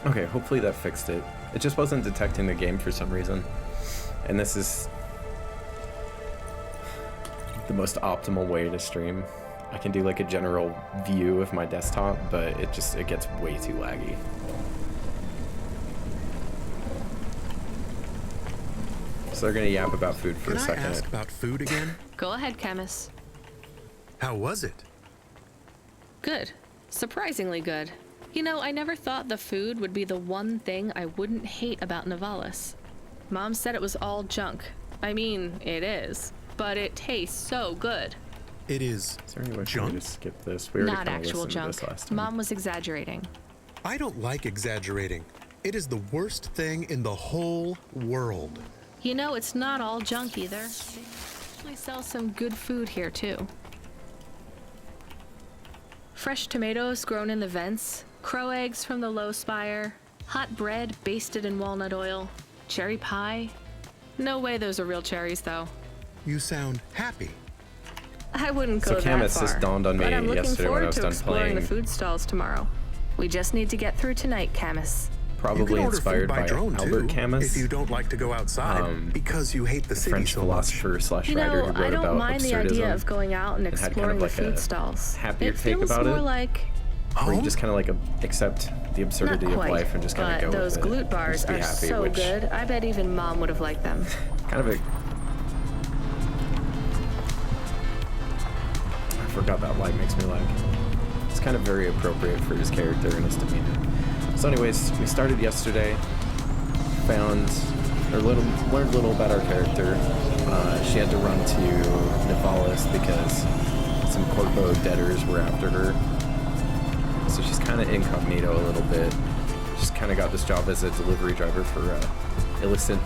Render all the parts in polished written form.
Okay, hopefully that fixed it. It just wasn't detecting the game for some reason. And this is the most optimal way to stream. I can do like a general view of my desktop, but it gets way too laggy. So they're gonna yap about food for a second. Can I ask about food again? Go ahead, Camus. How was it? Good. Surprisingly good. You know, I never thought the food would be the one thing I wouldn't hate about Nivalis. Mom said it was all junk. I mean, it is. But it tastes so good. It is. Is there any way for junk? me to skip this? We already Not kinda actual listened to junk. this last time. Mom was exaggerating. I don't like exaggerating. It is the worst thing in the whole world. You know, it's not all junk either. They actually sell some good food here, too. Fresh tomatoes grown in the vents, crow eggs from the low spire, hot bread basted in walnut oil, cherry pie. No way those are real cherries, though. You sound happy. I wouldn't go So that Camus, far. this dawned on me but I'm looking yesterday when I forward was to done exploring playing. the food stalls tomorrow. We just need to get through tonight, Camus. You Probably can order inspired food by by drone Albert too, Camus, if you don't like to go outside because you hate the city French so much. philosopher slash You writer know, who wrote I don't about mind the absurdism. idea of going out and had kind of exploring like the food a stalls. happier It take feels about more it. like Where you Home? just kind of like accept the absurdity not of quite, life and just kind but of go those with it. glute bars Just be are happy, so which good. I bet even Mom would have liked them. kind of a... I forgot that light makes me laugh. It's kind of very appropriate for his character and his demeanor. So anyways, we started yesterday, learned a little about our character. She had to run to Nivalis because some Corpo debtors were after her. So she's kind of incognito a little bit. She's kind of got this job as a delivery driver for an illicit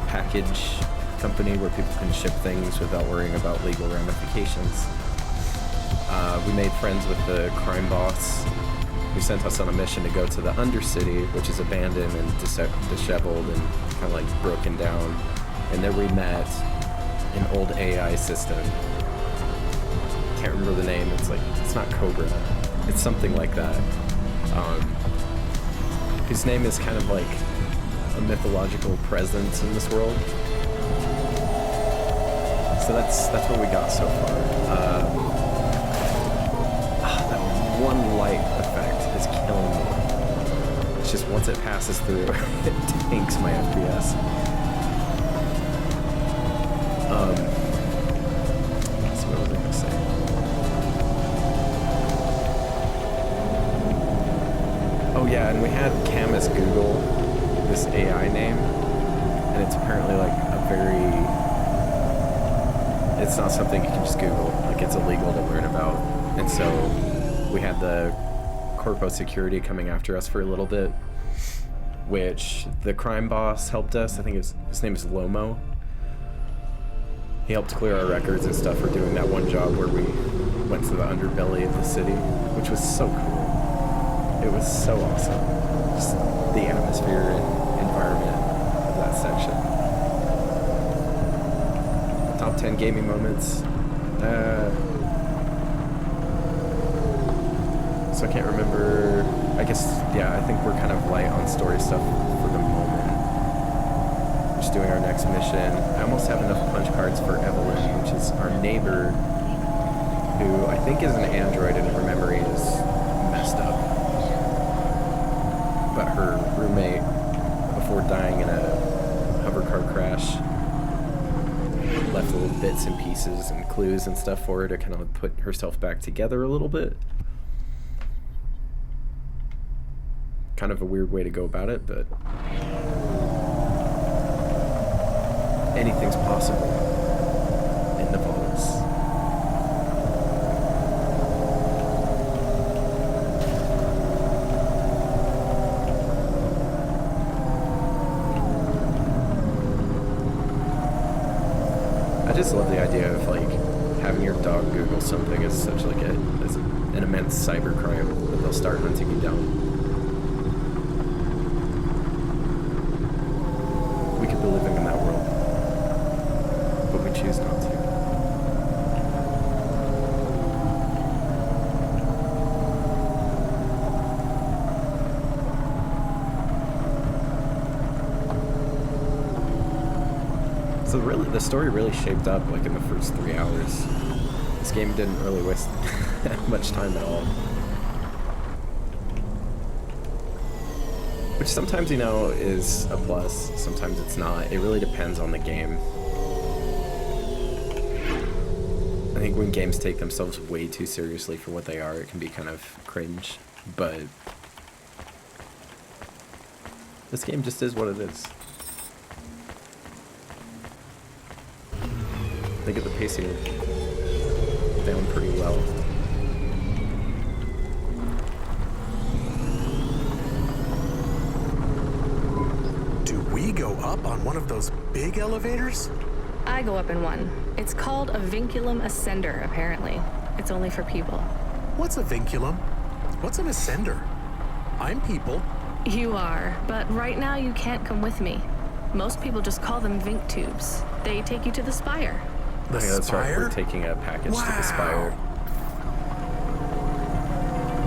package company where people can ship things without worrying about legal ramifications. We made friends with the crime boss who sent us on a mission to go to the Undercity, which is abandoned and disheveled and kind of like broken down. And there we met an old AI system. Can't remember the name. It's not Cobra. It's something like that. Whose name is kind of like a mythological presence in this world. So that's what we got so far. That one light effect is killing me. It's just once it passes through, it tanks my FPS. So what was I gonna say? Oh yeah, and we had Camus Google this AI name, and it's apparently like it's not something you can just Google. Like, it's illegal to learn about. And so we had the Corpo security coming after us for a little bit, which the crime boss helped us. I think his name is Lomo. He helped clear our records and stuff for doing that one job where we went to the underbelly of the city, which was so cool. It was so awesome. Just the atmosphere and environment of that section. Top 10 gaming moments. So I can't remember. I guess, yeah, I think we're kind of light on story stuff for the moment. Just doing our next mission. I almost have enough punch cards for Evelyn, which is our neighbor, who I think is an android and her memory is messed up. But her roommate, before dying in a hover car crash, left little bits and pieces and clues and stuff for her to kind of put herself back together a little bit. Kind of a weird way to go about it, but anything's possible in Nivalis. I just love the idea of like having your dog Google something as such like as an immense cybercrime that they'll start hunting you down. We could be living in that world, but we choose not to. So really, the story really shaped up like in the first 3 hours. This game didn't really waste much time at all. Which sometimes, you know, is a plus, sometimes it's not. It really depends on the game. I think when games take themselves way too seriously for what they are, it can be kind of cringe. But this game just is what it is. They get the pacing down pretty well. Do we go up on one of those big elevators? I go up in one. It's called a vinculum ascender, apparently. It's only for people. What's a vinculum? What's an ascender? I'm people. You are, but right now you can't come with me. Most people just call them Vink tubes. They take you to the spire. The Yeah, that's right. spire? We're taking a package to the Wow. Spire.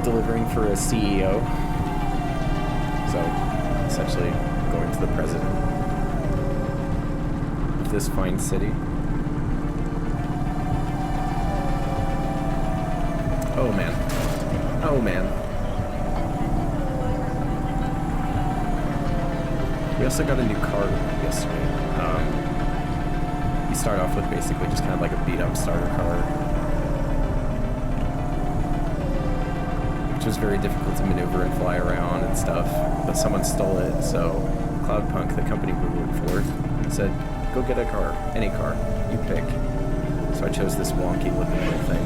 Delivering for a CEO. So, essentially, going to the president of this fine city. Oh man. Oh man. We also got a new car yesterday. You start off with basically just kind of like a beat-up starter car, which was very difficult to maneuver and fly around and stuff, but someone stole it, so Cloudpunk, the company we work for, said, go get a car, any car, you pick. So I chose this wonky looking little thing.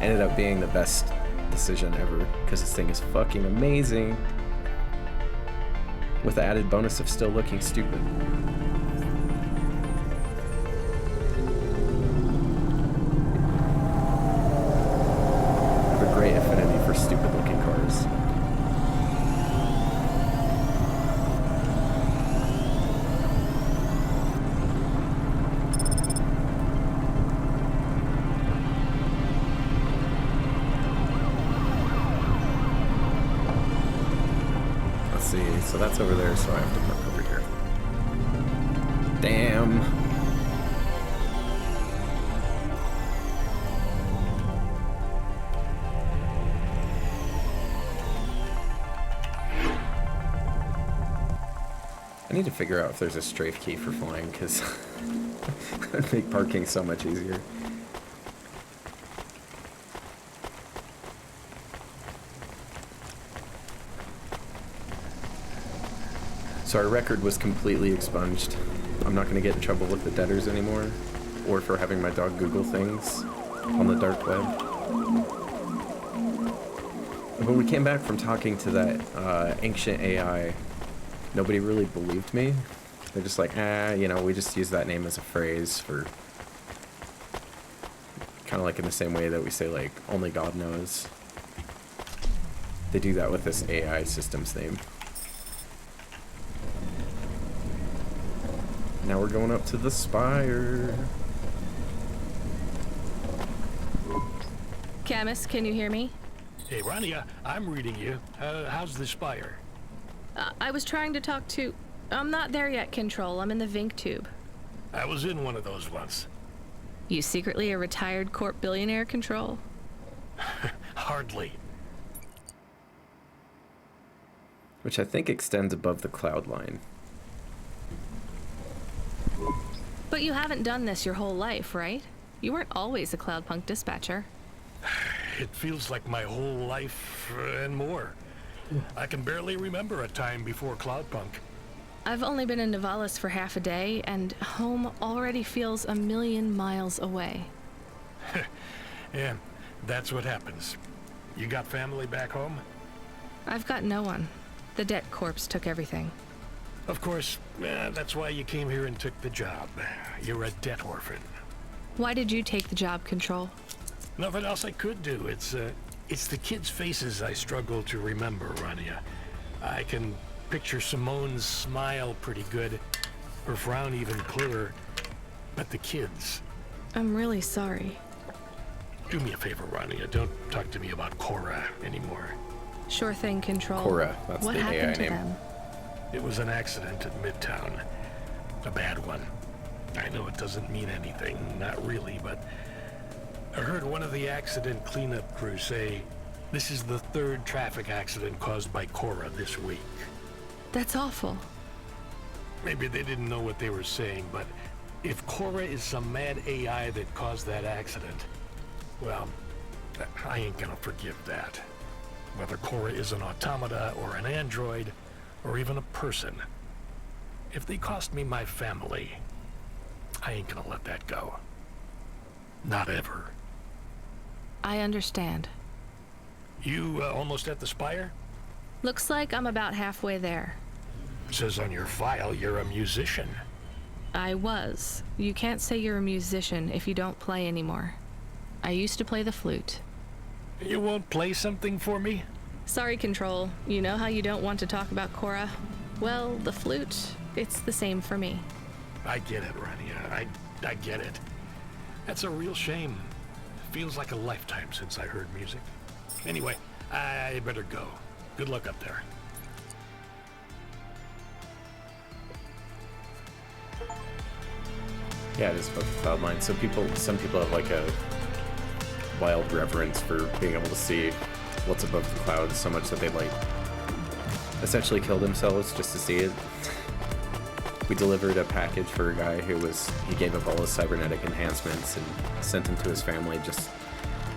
Ended up being the best decision ever, because this thing is fucking amazing, with the added bonus of still looking stupid. Great affinity for stupid looking cars. Let's see, so that's over there, so I have to park over here. Damn. I need to figure out if there's a strafe key for flying, because that would make parking so much easier. So our record was completely expunged. I'm not going to get in trouble with the debtors anymore, or for having my dog Google things on the dark web. When we came back from talking to that ancient AI, nobody really believed me. They're just like, you know, we just use that name as a phrase for... kind of like in the same way that we say, like, only God knows. They do that with this AI system's name. Now we're going up to the spire. Camus, can you hear me? Hey, Rania, I'm reading you. How's the spire? I was trying to talk to... I'm not there yet, Control. I'm in the Vink tube. I was in one of those once. You secretly a retired corp billionaire, Control? Hardly. Which I think extends above the cloud line. But you haven't done this your whole life, right? You weren't always a Cloudpunk dispatcher. It feels like my whole life and more. I can barely remember a time before Cloudpunk. I've only been in Nivalis for half a day, and home already feels 1,000,000 miles away. Yeah, that's what happens. You got family back home? I've got no one. The debt corpse took everything. Of course, that's why you came here and took the job. You're a debt orphan. Why did you take the job, Control? Nothing else I could do. It's the kids' faces I struggle to remember, Rania. I can picture Simone's smile pretty good, her frown even clearer, but the kids... I'm really sorry. Do me a favor, Rania. Don't talk to me about Cora anymore. Sure thing, Control. Cora, that's what the happened AI to name. them? It was an accident at Midtown. A bad one. I know it doesn't mean anything, not really, but I heard one of the accident cleanup crews say this is the third traffic accident caused by Cora this week. That's awful. Maybe they didn't know what they were saying, but if Cora is some mad AI that caused that accident, well, I ain't gonna forgive that. Whether Cora is an automata or an android, or even a person. If they cost me my family, I ain't gonna let that go. Not ever. I understand. You almost at the spire? Looks like I'm about halfway there. Says on your file you're a musician. I was. You can't say you're a musician if you don't play anymore. I used to play the flute. You won't play something for me? Sorry, Control. You know how you don't want to talk about Cora? Well, the flute, it's the same for me. I get it, Rania. I get it. That's a real shame. Feels like a lifetime since I heard music. Anyway, I better go. Good luck up there. Yeah, it is about the cloud line. So some people have like a wild reverence for being able to see what's above the clouds so much that they like essentially kill themselves just to see it. We delivered a package for a guy he gave up all his cybernetic enhancements and sent him to his family just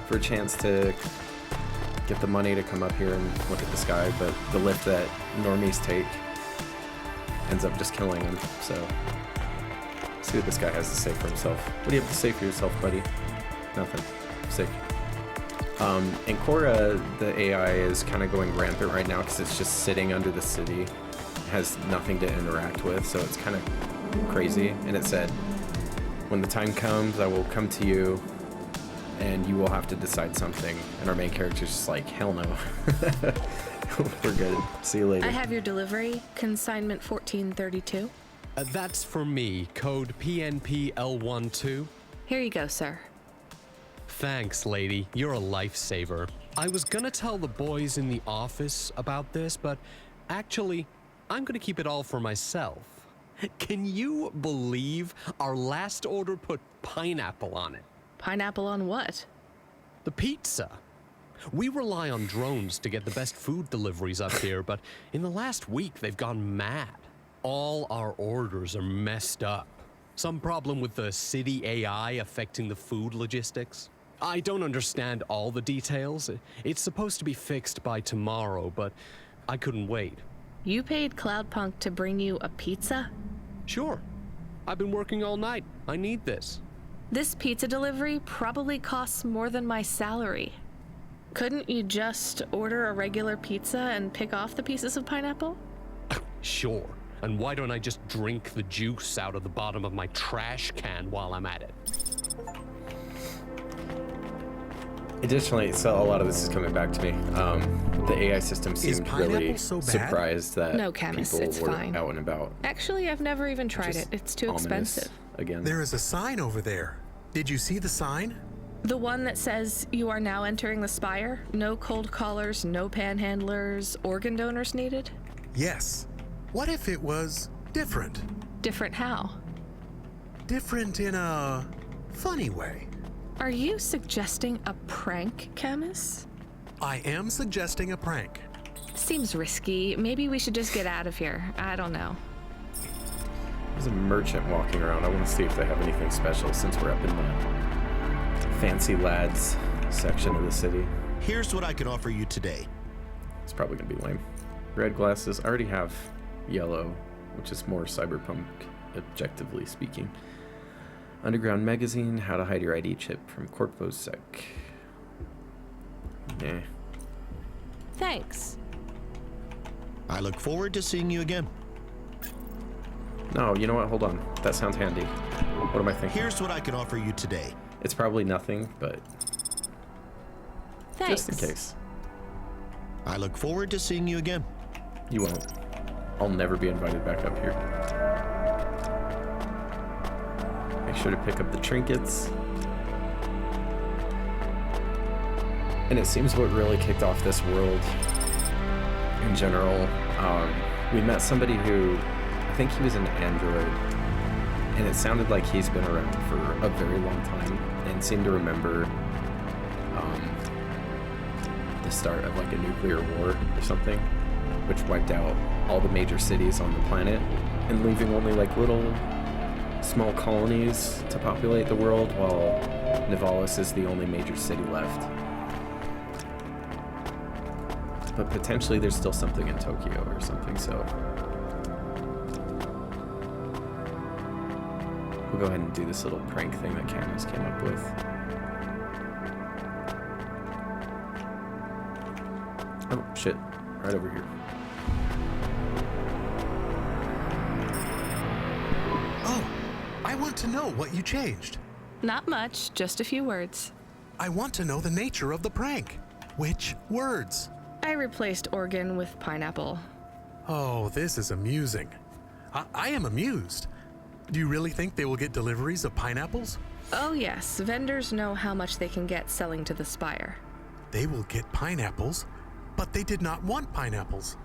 for a chance to get the money to come up here and look at the sky, but the lift that normies take ends up just killing him, so see what this guy has to say for himself. What do you have to say for yourself, buddy? Nothing. Sick. And Cora, the AI, is kind of going rampant right now because it's just sitting under the city. Has nothing to interact with, so it's kind of crazy. And it said, when the time comes, I will come to you and you will have to decide something. And our main character's just like, hell no. We're good. See you later. I have your delivery, consignment 1432. That's for me, code PNPL12. Here you go, sir. Thanks, lady. You're a lifesaver. I was gonna tell the boys in the office about this, but actually, I'm gonna keep it all for myself. Can you believe our last order put pineapple on it? Pineapple on what? The pizza. We rely on drones to get the best food deliveries up here, but in the last week, they've gone mad. All our orders are messed up. Some problem with the city AI affecting the food logistics. I don't understand all the details. It's supposed to be fixed by tomorrow, but I couldn't wait. You paid Cloudpunk to bring you a pizza? Sure. I've been working all night. I need this. This pizza delivery probably costs more than my salary. Couldn't you just order a regular pizza and pick off the pieces of pineapple? Sure. And why don't I just drink the juice out of the bottom of my trash can while I'm at it? Additionally, so a lot of this is coming back to me. The AI system seemed really so bad? surprised that No, Camus, people it's were fine. out and about. Actually, I've never even tried it. Just It's too ominous expensive. Again. There is a sign over there. Did you see the sign? The one that says you are now entering the spire? No cold callers, no panhandlers, organ donors needed? Yes. What if it was different? Different how? Different in a funny way. Are you suggesting a prank, Camus? I am suggesting a prank. Seems risky. Maybe we should just get out of here. I don't know. There's a merchant walking around. I want to see if they have anything special since we're up in the fancy lads section of the city. Here's what I can offer you today. It's probably going to be lame. Red glasses. I already have yellow, which is more cyberpunk, objectively speaking. Underground magazine, how to hide your ID chip from Corpvosec. Eh. Thanks. I look forward to seeing you again. No, you know what? Hold on. That sounds handy. What am I thinking? Here's what I can offer you today. It's probably nothing, but Thanks. just in case. I look forward to seeing you again. You won't. I'll never be invited back up here. Make sure to pick up the trinkets. And it seems what really kicked off this world in general. We met somebody who, I think he was an android, and it sounded like he's been around for a very long time and seemed to remember the start of like a nuclear war or something, which wiped out all the major cities on the planet and leaving only like little small colonies to populate the world, while Nivalis is the only major city left. But potentially there's still something in Tokyo or something, so we'll go ahead and do this little prank thing that Camus came up with. Oh, shit. Right over here. Oh, I want to know what you changed. Not much, just a few words. I want to know the nature of the prank. Which words? I replaced organ with pineapple. Oh, this is amusing. I am amused. Do you really think they will get deliveries of pineapples? Oh yes, vendors know how much they can get selling to the Spire. They will get pineapples, but they did not want pineapples.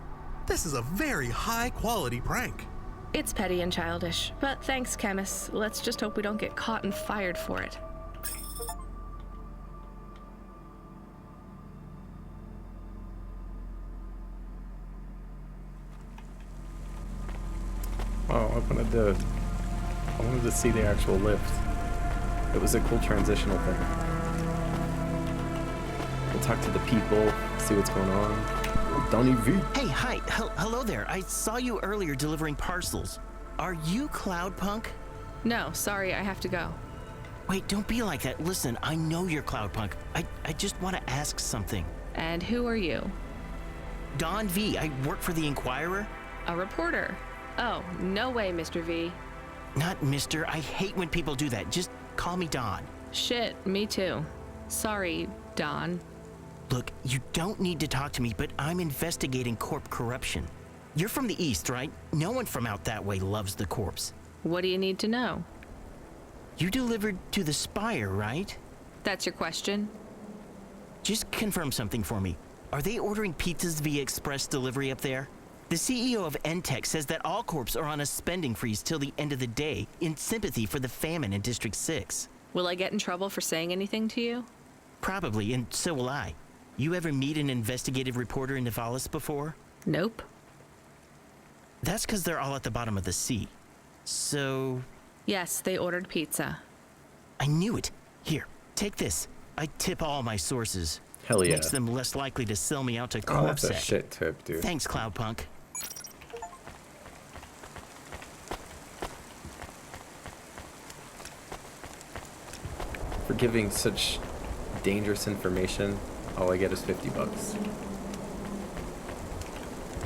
This is a very high-quality prank. It's petty and childish, but thanks, Camus. Let's just hope we don't get caught and fired for it. Oh, I wanted to see the actual lift. It was a cool transitional thing. We'll talk to the people, see what's going on. Donnie V. Hey, hi. Hello there. I saw you earlier delivering parcels. Are you Cloudpunk? No, sorry, I have to go. Wait, don't be like that. Listen, I know you're Cloudpunk. I just want to ask something. And who are you? Don V. I work for the Inquirer. A reporter. Oh, no way, Mr. V. Not Mr. I hate when people do that. Just call me Don. Shit, me too. Sorry, Don. Look, you don't need to talk to me, but I'm investigating corp corruption. You're from the East, right? No one from out that way loves the corps. What do you need to know? You delivered to the Spire, right? That's your question? Just confirm something for me. Are they ordering pizzas via express delivery up there? The CEO of Entech says that all corps are on a spending freeze till the end of the day in sympathy for the famine in District 6. Will I get in trouble for saying anything to you? Probably, and so will I. You ever meet an investigative reporter in Nivalis before? Nope. That's because they're all at the bottom of the sea. So... Yes, they ordered pizza. I knew it. Here, take this. I tip all my sources. Hell yeah. Makes them less likely to sell me out to Oh, that's a Corpsec. shit tip, dude. Thanks, Cloudpunk. For giving such dangerous information, all I get is $50.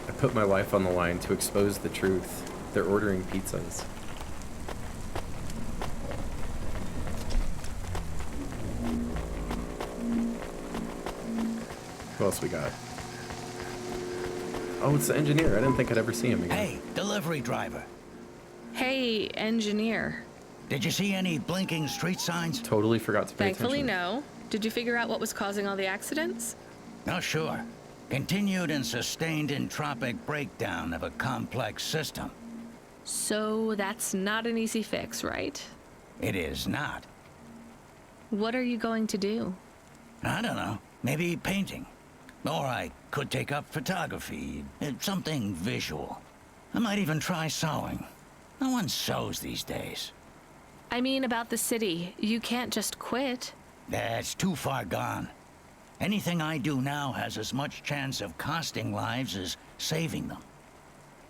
I put my life on the line to expose the truth. They're ordering pizzas. Who else we got? Oh, it's the engineer. I didn't think I'd ever see him again. Hey, delivery driver. Hey, engineer. Did you see any blinking street signs? Totally forgot to pay Thankfully, attention. no. Did you figure out what was causing all the accidents? Not sure. Continued and sustained entropic breakdown of a complex system. So that's not an easy fix, right? It is not. What are you going to do? I don't know. Maybe painting. Or I could take up photography. Something visual. I might even try sewing. No one sews these days. I mean about the city. You can't just quit. That's too far gone. Anything I do now has as much chance of costing lives as saving them.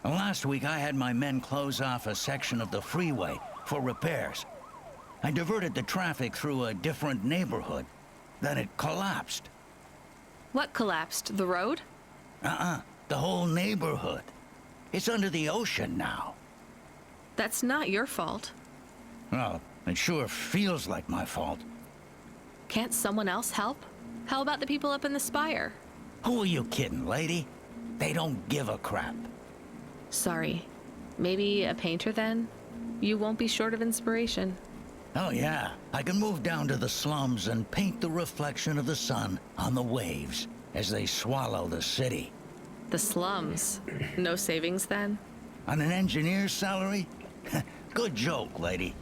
Last week I had my men close off a section of the freeway for repairs. I diverted the traffic through a different neighborhood. Then it collapsed. What collapsed? The road? The whole neighborhood. It's under the ocean now. That's not your fault. Well, it sure feels like my fault. Can't someone else help? How about the people up in the spire? Who are you kidding, lady? They don't give a crap. Sorry. Maybe a painter then? You won't be short of inspiration. Oh yeah, I can move down to the slums and paint the reflection of the sun on the waves as they swallow the city. The slums. No savings then? On an engineer's salary? Good joke, lady.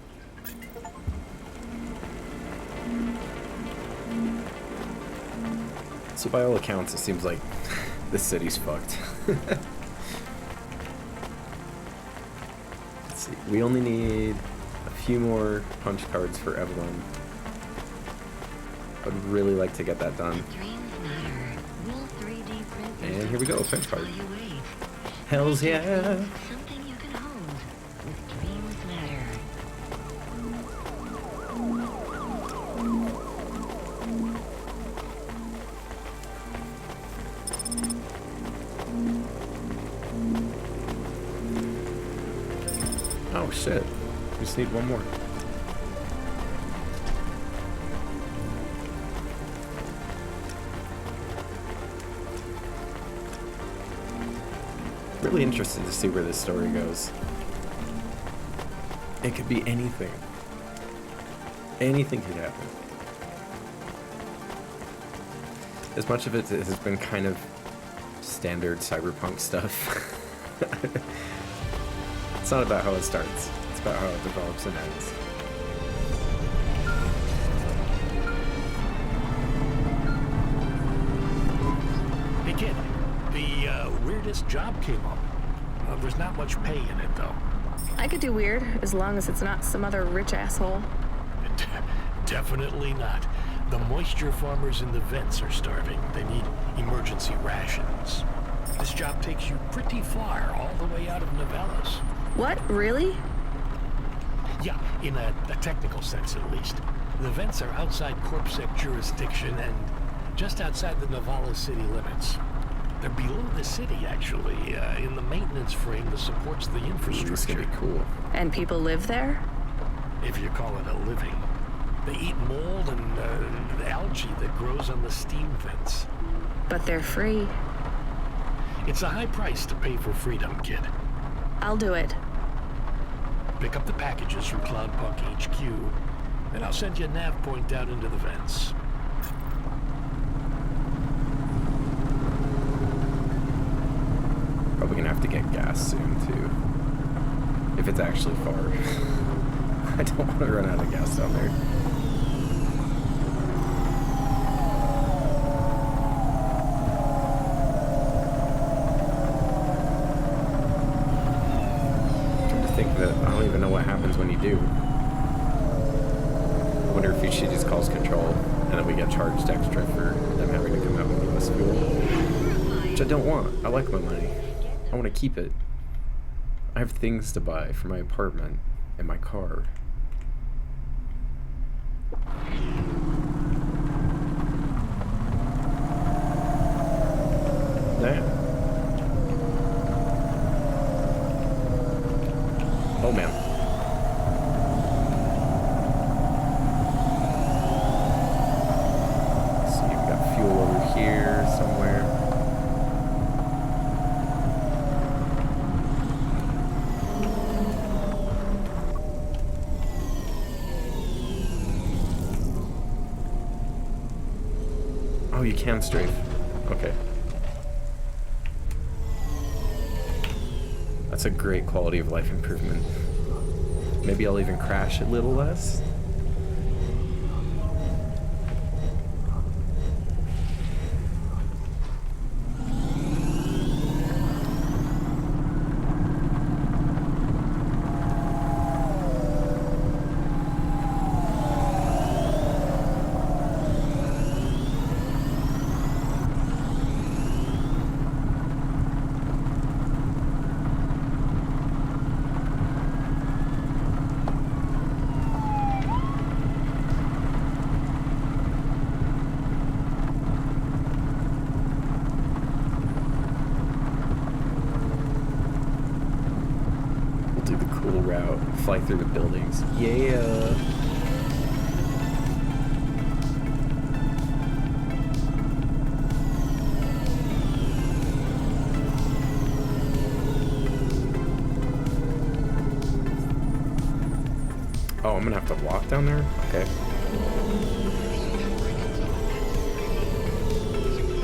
So by all accounts, it seems like this city's fucked. Let's see. We only need a few more punch cards for Evelyn. I'd really like to get that done. And here we go, a punch card. Hells yeah! Oh shit, we just need one more. Really interested to see where this story goes. It could be anything. Anything could happen. As much of it has been kind of standard cyberpunk stuff. It's not about how it starts. It's about how it develops and ends. Hey kid, the weirdest job came up. There's not much pay in it though. I could do weird, as long as it's not some other rich asshole. Definitely not. The moisture farmers in the vents are starving. They need emergency rations. This job takes you pretty far, all the way out of Novellis. What? Really? Yeah, in a technical sense at least. The vents are outside Corpsec jurisdiction and just outside the Novellis city limits. They're below the city, actually, in the maintenance frame that supports the infrastructure. It's gonna be cool. And people live there? If you call it a living. They eat mold and algae that grows on the steam vents. But they're free. It's a high price to pay for freedom, kid. I'll do it. Pick up the packages from Cloudpunk HQ, and I'll send you a nav point down into the vents. Probably gonna have to get gas soon, too. If it's actually far. I don't want to run out of gas down there. That I don't even know what happens when you do. I wonder if she just calls control and then we get charged extra for them having to come out and give us fuel. Which I don't want. I like my money. I want to keep it. I have things to buy for my apartment and my car. Damn. Oh man. Let's see, we got fuel over here somewhere. Oh, you can strafe. Okay. That's a great quality of life improvement. Maybe I'll even crash a little less. Fly through the buildings. Yeah. Oh, I'm gonna have to walk down there? Okay.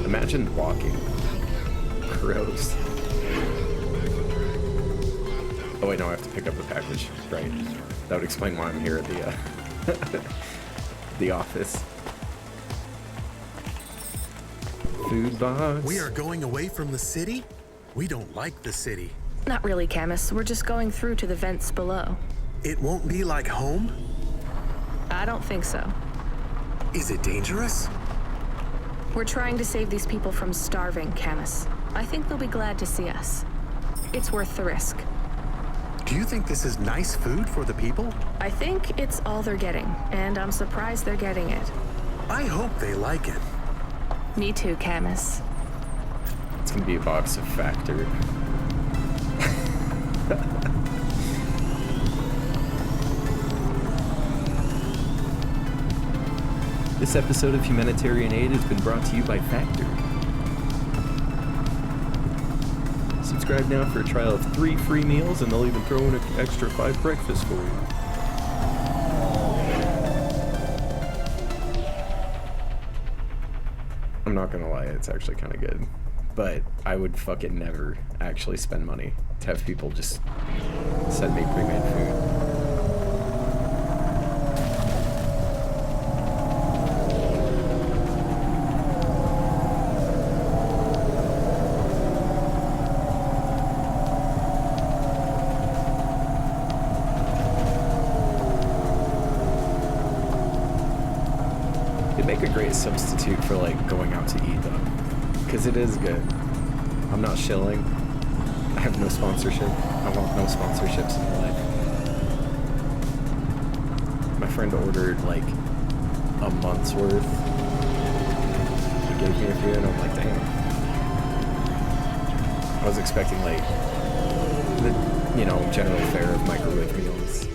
Imagine walking. Gross. Oh wait, no, I have to pick up a package. Right. That would explain why I'm here at the the office. Food box. We are going away from the city? We don't like the city. Not really, Camus. We're just going through to the vents below. It won't be like home? I don't think so. Is it dangerous? We're trying to save these people from starving, Camus. I think they'll be glad to see us. It's worth the risk. Do you think this is nice food for the people? I think it's all they're getting, and I'm surprised they're getting it. I hope they like it. Me too, Camus. It's gonna be a box of Factor. This episode of Humanitarian Aid has been brought to you by Factor. Subscribe now for a trial of 3 free meals, and they'll even throw in an extra 5 breakfasts for you. I'm not gonna lie, it's actually kind of good. But I would fucking never actually spend money to have people just send me pre-made food. It'd make a great substitute for like going out to eat though, because it is good. I'm not shilling. I have no sponsorship. I want no sponsorships in my life. My friend ordered like a month's worth. He gave me a few and I'm like, damn. I was expecting like the, you know, general fare of microwave meals.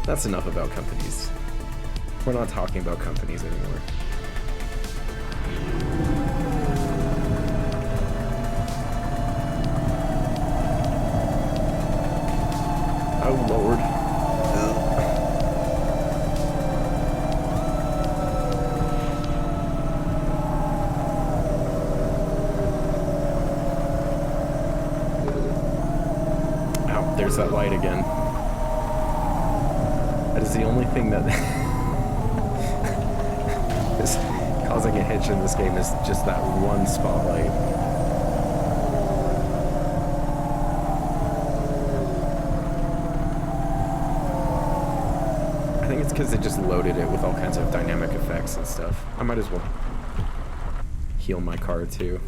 That's enough about companies. We're not talking about companies anymore. Oh Lord. Ow, there's that light again. That is the only thing that is causing a hitch in this game, is just that one spotlight. I think it's because they just loaded it with all kinds of dynamic effects and stuff. I might as well heal my car too.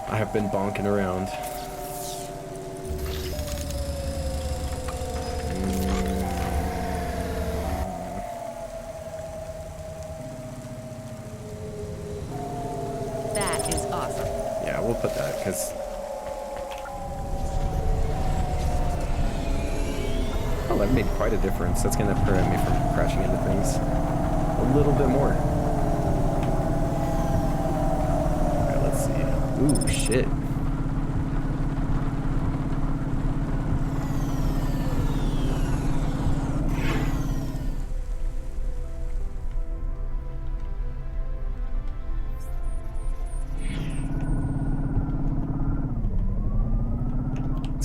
I have been bonking around. That is awesome. Yeah, we'll put that, because... Oh, that made quite a difference. That's going to prevent me from crashing into things a little bit more. Alright, let's see. Ooh, shit.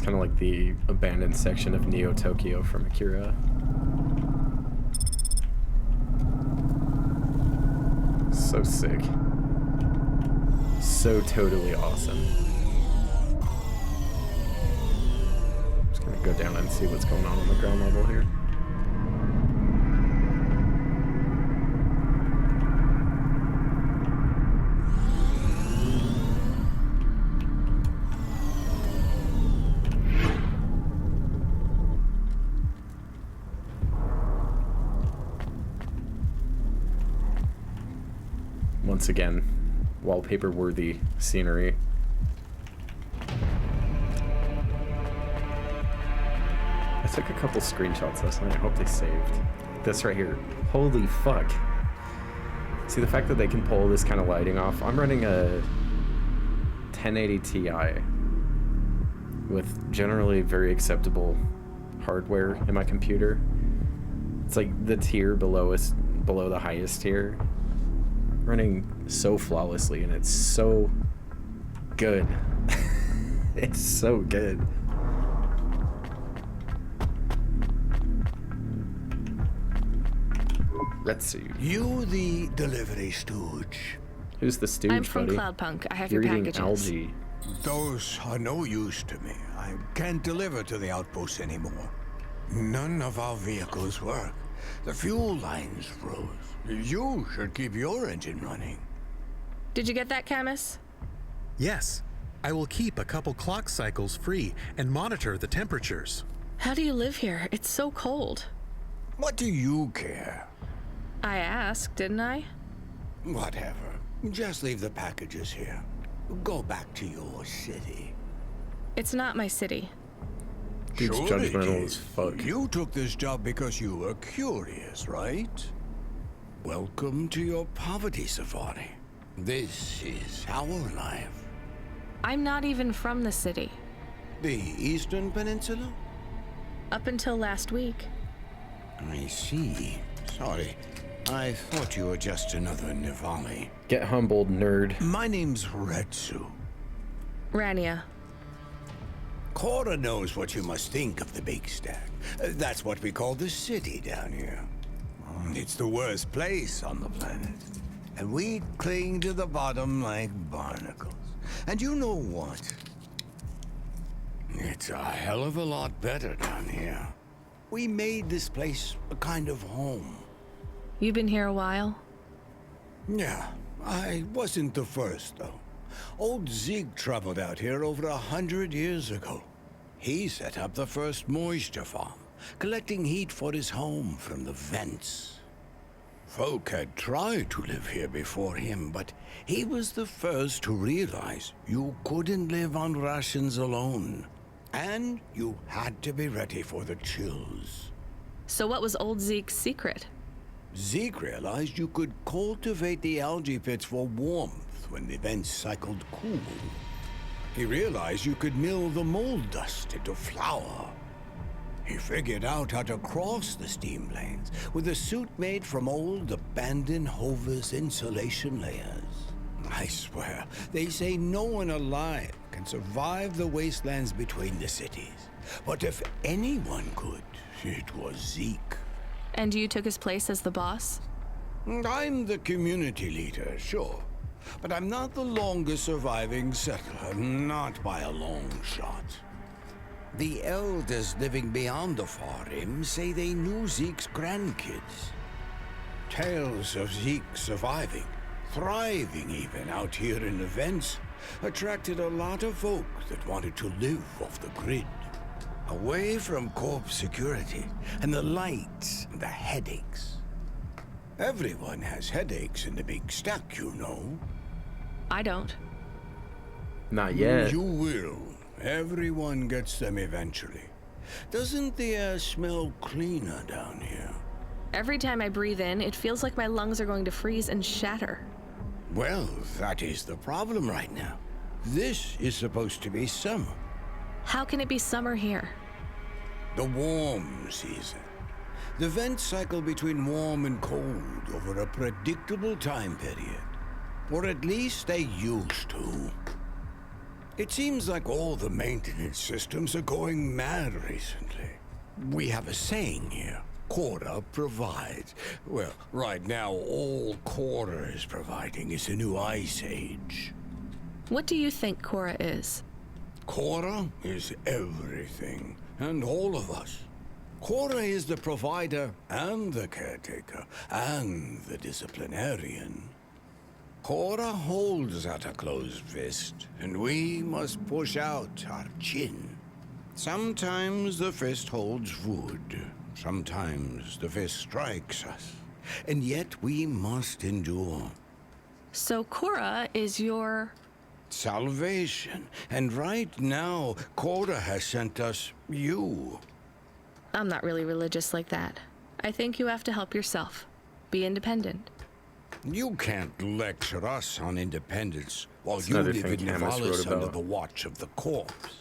Kind of like the abandoned section of Neo Tokyo from Akira. So sick. So totally awesome. Just gonna go down and see what's going on the ground level here. Once again, wallpaper-worthy scenery. I took a couple screenshots last night. I hope they saved. This right here. Holy fuck. See, the fact that they can pull this kind of lighting off. I'm running a 1080 Ti with generally very acceptable hardware in my computer. It's like the tier below us, below the highest tier. Running so flawlessly, and it's so good. It's so good. Let's see. You the delivery stooge. Who's the stooge, I'm from buddy? Cloudpunk. I have You're your eating packages. algae. Those are no use to me. I can't deliver to the outpost anymore. None of our vehicles work. The fuel lines froze. You should keep your engine running. Did you get that, Camus? Yes, I will keep a couple clock cycles free and monitor the temperatures. How do you live here? It's so cold. What do you care? I asked, didn't I? Whatever. Just leave the packages here. Go back to your city. It's not my city. Dude's Sure it judgmental is. as fuck. You took this job because you were curious, right? Welcome to your poverty safari. This is our life. I'm not even from the city. The Eastern Peninsula? Up until last week. I see. Sorry. I thought you were just another Nivali. Get humbled, nerd. My name's Retsu. Rania. Cora knows what you must think of the Big Stack. That's what we call the city down here. It's the worst place on the planet. And we cling to the bottom like barnacles. And you know what? It's a hell of a lot better down here. We made this place a kind of home. You've been here a while? Yeah, I wasn't the first, though. Old Zeke traveled out here over 100 years ago. He set up the first moisture farm, collecting heat for his home from the vents. Folk had tried to live here before him, but he was the first to realize you couldn't live on rations alone. And you had to be ready for the chills. So what was old Zeke's secret? Zeke realized you could cultivate the algae pits for warmth when the vents cycled cool. He realized you could mill the mold dust into flour. He figured out how to cross the steam lanes with a suit made from old abandoned Hover's insulation layers. I swear, they say no one alive can survive the wastelands between the cities. But if anyone could, it was Zeke. And you took his place as the boss? I'm the community leader, sure. But I'm not the longest surviving settler, not by a long shot. The elders living beyond the Far Rim say they knew Zeke's grandkids. Tales of Zeke surviving, thriving even out here in the vents, attracted a lot of folk that wanted to live off the grid. Away from corp security and the lights and the headaches. Everyone has headaches in the Big Stack, you know. I don't. Not yet. You will. Everyone gets them eventually. Doesn't the air smell cleaner down here? Every time I breathe in, it feels like my lungs are going to freeze and shatter. Well, that is the problem right now. This is supposed to be summer. How can it be summer here? The warm season. The vents cycle between warm and cold over a predictable time period. Or at least they used to. It seems like all the maintenance systems are going mad recently. We have a saying here. Cora provides. Well, right now, all Cora is providing is a new ice age. What do you think Cora is? Cora is everything, and all of us. Cora is the provider, and the caretaker, and the disciplinarian. Cora holds out a closed fist, and we must push out our chin. Sometimes the fist holds wood. Sometimes the fist strikes us. And yet we must endure. So Cora is your... Salvation. And right now, Cora has sent us you. I'm not really religious like that. I think you have to help yourself. Be independent. You can't lecture us on independence while That's you another live thing in Camus Nivalis wrote under about. the watch of the corpse.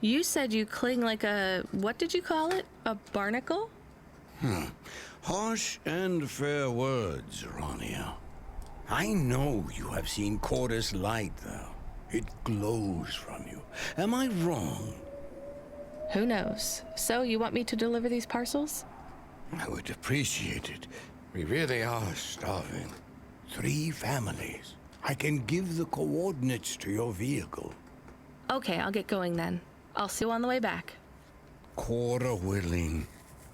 You said you cling like a... what did you call it? A barnacle? Harsh and fair words, Rania. I know you have seen Cora's light, though. It glows from you. Am I wrong? Who knows? So, you want me to deliver these parcels? I would appreciate it. We really are starving. 3 families. I can give the coordinates to your vehicle. Okay, I'll get going then. I'll see you on the way back. Quarter willing.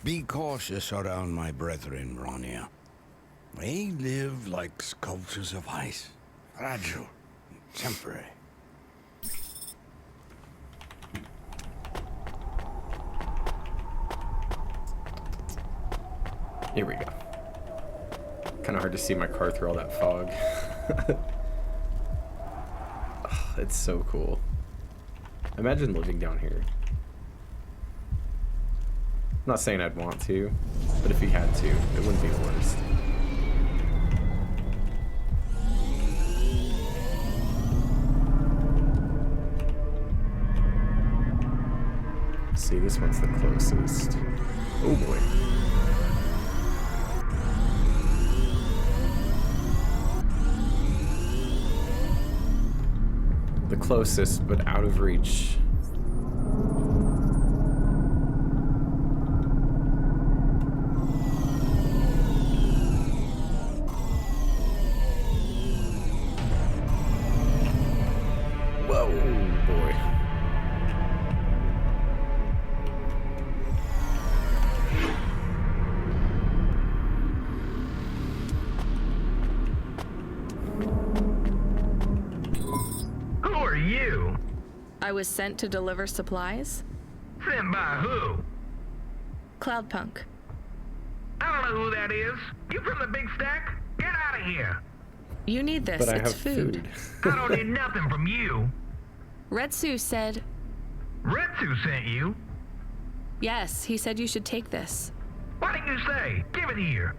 Be cautious around my brethren, Rania. They live like sculptures of ice. Fragile and temporary. Here we go. Kind of hard to see my car through all that fog. Oh, it's so cool. Imagine living down here. I'm not saying I'd want to, but if you had to, it wouldn't be the worst. See, this one's the closest. Oh boy. The closest, but out of reach. Whoa, boy. Who are you? I was sent to deliver supplies. Sent by who? Cloudpunk. I don't know who that is. You from the big stack? Get out of here. You need this. But I it's have food. I don't need nothing from you. Retsu said, Retsu sent you? yes, he said you should take this. What did you say? Give it here.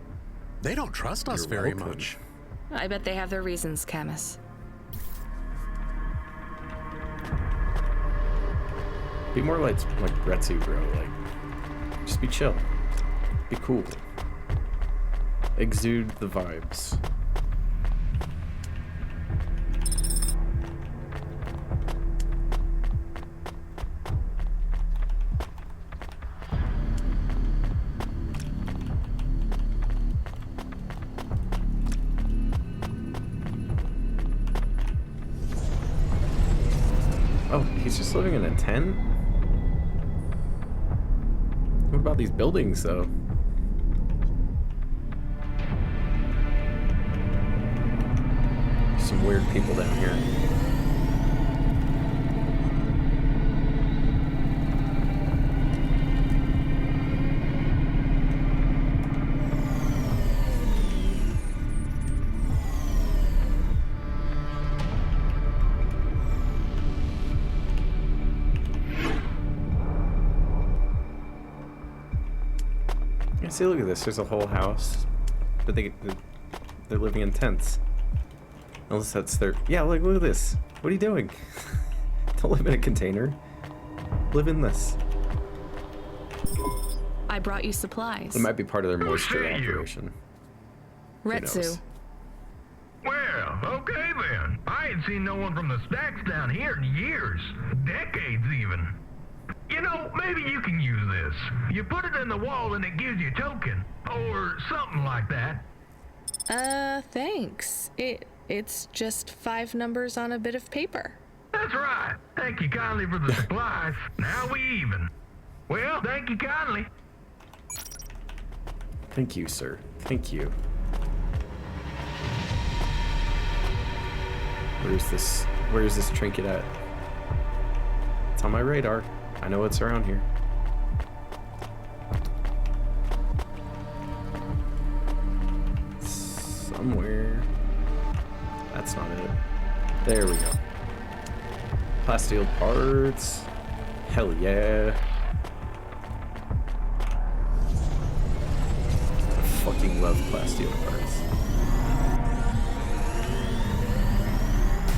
They don't trust us You're very welcome. much. I bet they have their reasons, Camus. Be more like Retsu, bro. Like, just be chill. Be cool. Exude the vibes. Oh, he's just living in a tent? What about these buildings, though? Some weird people down here. Yeah, see, look at this. There's a whole house, but they're living in tents. Unless that's their... Yeah, look at this. What are you doing? Don't live in a container. Live in this. I brought you supplies. It might be part of their moisture sent you? operation. Who Retsu. knows? Well, okay then. I ain't seen no one from the stacks down here in years. Decades even. You know, maybe you can use this. You put it in the wall and it gives you a token. Or something like that. Thanks. It's just 5 numbers on a bit of paper. That's right. Thank you kindly for the supplies. Now we even. Well, thank you kindly. Thank you, sir. Thank you. Where's this trinket at? It's on my radar. I know it's around here. Somewhere. That's not it. There we go. Plasteel parts. Hell yeah. I fucking love plasteel parts.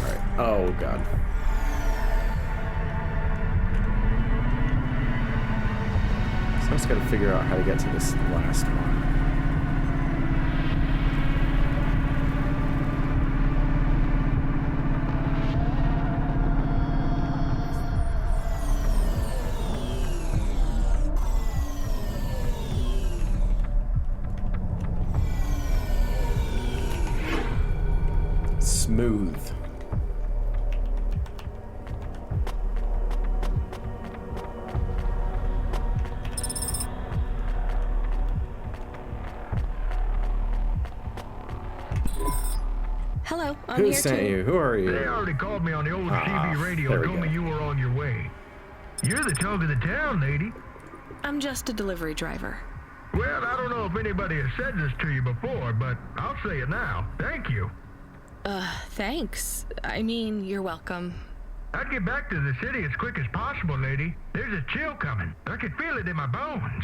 Alright. Oh god. So I just gotta figure out how to get to this last one. smooth. Hello, I'm Who here sent too. you? Who are you? They already called me on the old Ah, CB radio there and we told me go. you were on your way. You're the talk of the town, lady. I'm just a delivery driver. Well, I don't know if anybody has said this to you before, but I'll say it now. Thank you. Thanks. I mean, you're welcome. I'd get back to the city as quick as possible, lady. There's a chill coming. I can feel it in my bones.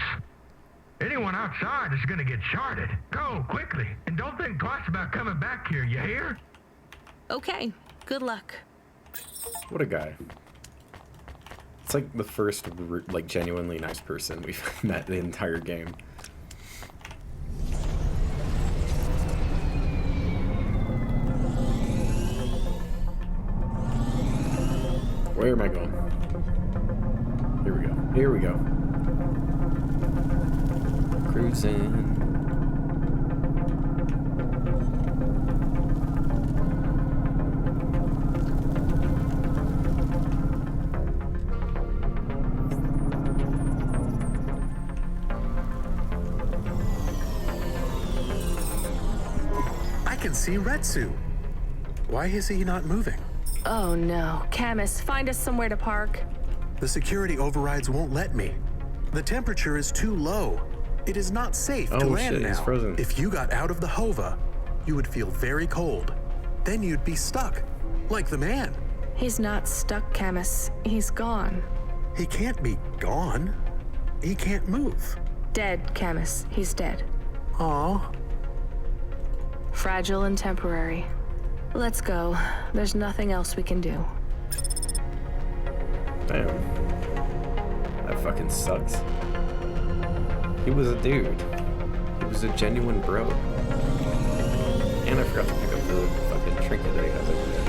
Anyone outside is gonna get sharded. Go, quickly, and don't think twice about coming back here, you hear? Okay, good luck. What a guy. It's like the first, like, genuinely nice person we've met the entire game. Where am I going? Here we go. Here we go. Cruising. I can see Retsu. Why is he not moving? Oh no. Camus, find us somewhere to park. The security overrides won't let me. The temperature is too low. It is not safe to Oh, land shit, now. he's frozen. If you got out of the Hova, you would feel very cold. Then you'd be stuck, like the man. He's not stuck, Camus. He's gone. He can't be gone. He can't move. Dead, Camus. He's dead. Aw. Fragile and temporary. Let's go. There's nothing else we can do. Damn. That fucking sucks. He was a dude. He was a genuine bro. And I forgot to pick up the fucking trinket that he has over there.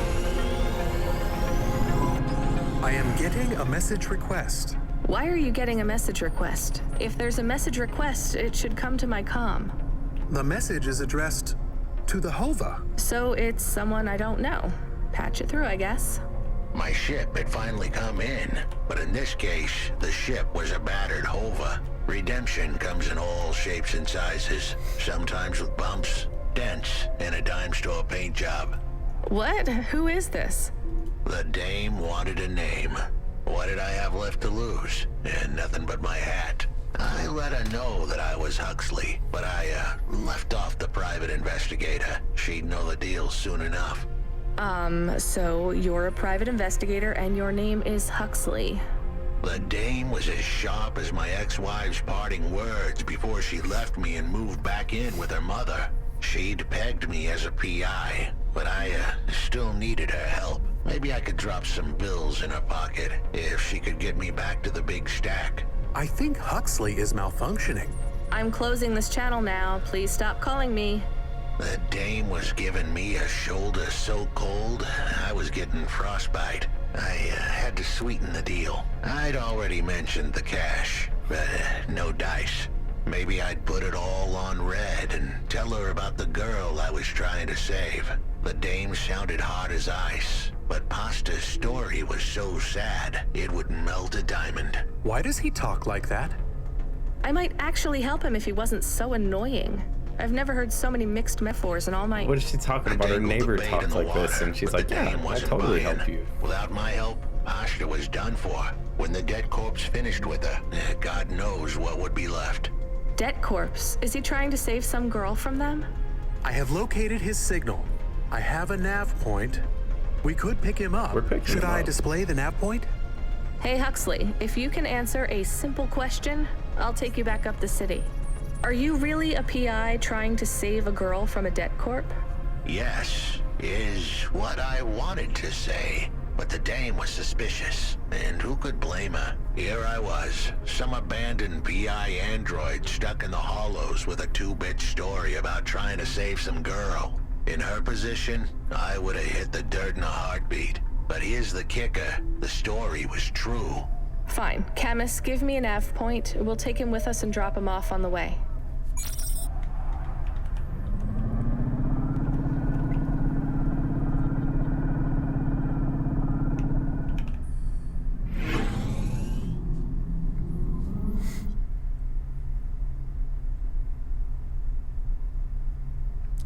I am getting a message request. Why are you getting a message request? If there's a message request, it should come to my comm. The message is addressed to the Hova. So it's someone I don't know. Patch it through, I guess. My ship had finally come in, but in this case, the ship was a battered Hova. Redemption comes in all shapes and sizes, sometimes with bumps, dents, and a dime store paint job. What? Who is this? The dame wanted a name. What did I have left to lose? And nothing but my hat. I let her know that I was Huxley, but I left off the private investigator. She'd know the deal soon enough. So you're a private investigator and your name is Huxley. The dame was as sharp as my ex-wife's parting words before she left me and moved back in with her mother. She'd pegged me as a PI, but I still needed her help. Maybe I could drop some bills in her pocket if she could get me back to the big stack. I think Huxley is malfunctioning. I'm closing this channel now. Please stop calling me. The dame was giving me a shoulder so cold, I was getting frostbite. I had to sweeten the deal. I'd already mentioned the cash, but no dice. Maybe I'd put it all on red and tell her about the girl I was trying to save. The dame sounded hard as ice, but Pasta's story was so sad, it would melt a diamond. Why does he talk like that? I might actually help him if he wasn't so annoying. I've never heard so many mixed metaphors in all my... What is she talking about? Her neighbor talks like this, and she's like, yeah, I'll totally help you. Without my help, Pasta was done for. When the dead corpse finished with her, God knows what would be left. Debt corpse. Is he trying to save some girl from them? I have located his signal. I have a nav point. We could pick him up. We're picking Should him I up. display the nav point? Hey Huxley, if you can answer a simple question, I'll take you back up the city. Are you really a PI trying to save a girl from a debt corp? Yes, is what I wanted to say. But the dame was suspicious, and who could blame her? Here I was, some abandoned PI android stuck in the hollows with a 2-bit story about trying to save some girl. In her position, I would have hit the dirt in a heartbeat. But here's the kicker, the story was true. Fine. Camus, give me a nav point. We'll take him with us and drop him off on the way.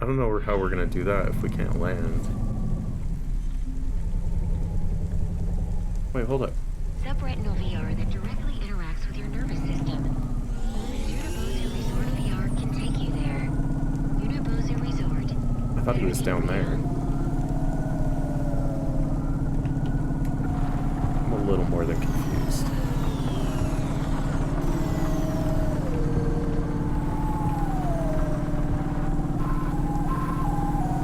I don't know how we're gonna do that if we can't land. Wait, hold up. Subretinal VR that directly interacts with your nervous system. Unibozu Resort VR can take you there. Unibozu Resort. I thought he was down there. I'm a little more than confused.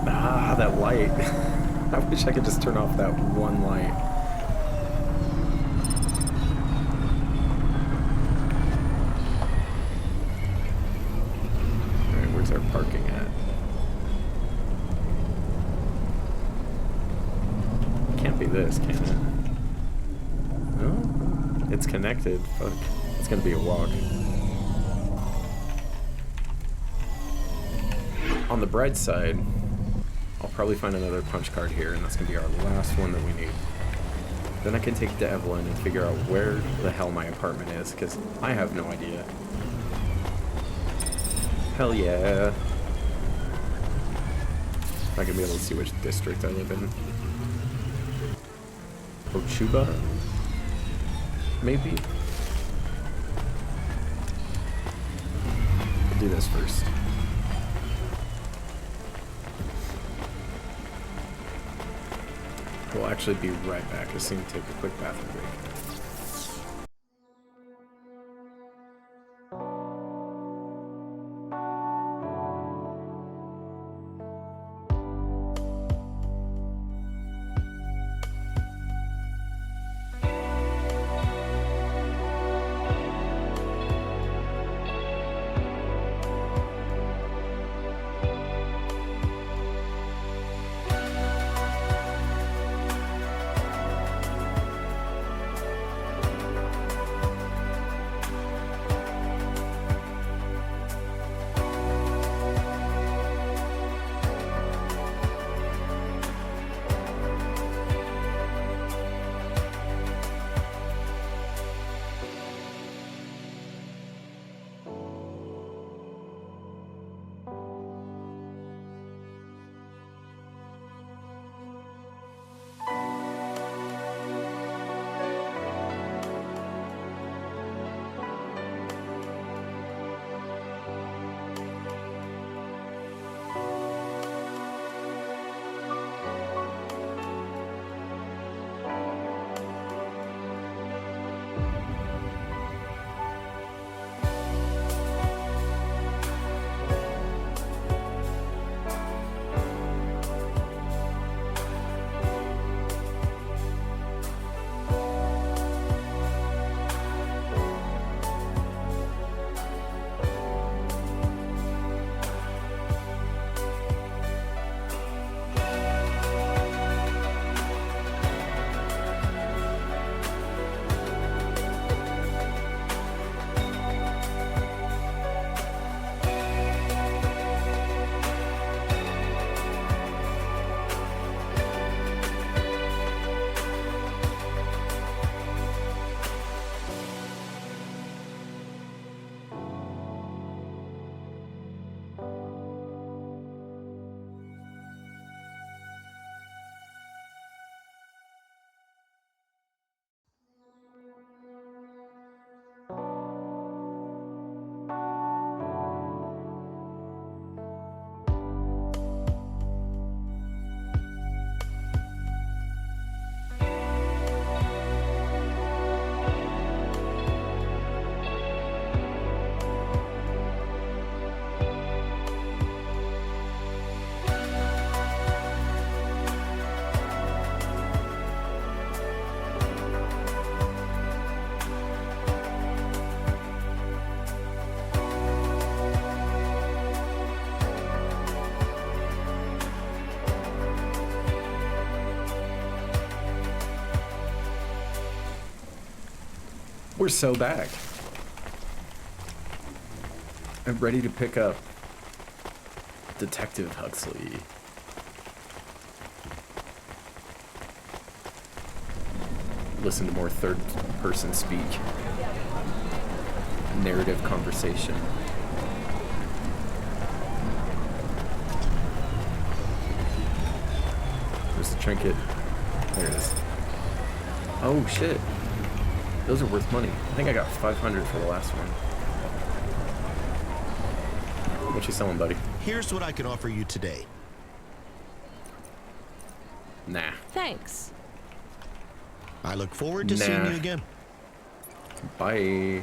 Ah, that light. I wish I could just turn off that one light. Alright, where's our parking at? Can't be this, can it? No? It's connected. Fuck. It's gonna be a walk. On the bright side, I'll probably find another punch card here, and that's gonna be our last one that we need. Then I can take it to Evelyn and figure out where the hell my apartment is, because I have no idea. Hell yeah. I can be able to see which district I live in. Ochuba? Maybe? I'll do this first. We'll actually be right back. Just need to take a quick bathroom break. We're so back. I'm ready to pick up Detective Huxley. Listen to more third-person speak. Narrative conversation. trinket. There it is. Oh shit. Those are worth money. I think I got 500 for the last one. What you selling, buddy? Here's what I can offer you today. Nah. Thanks. I look forward to seeing you again. Bye.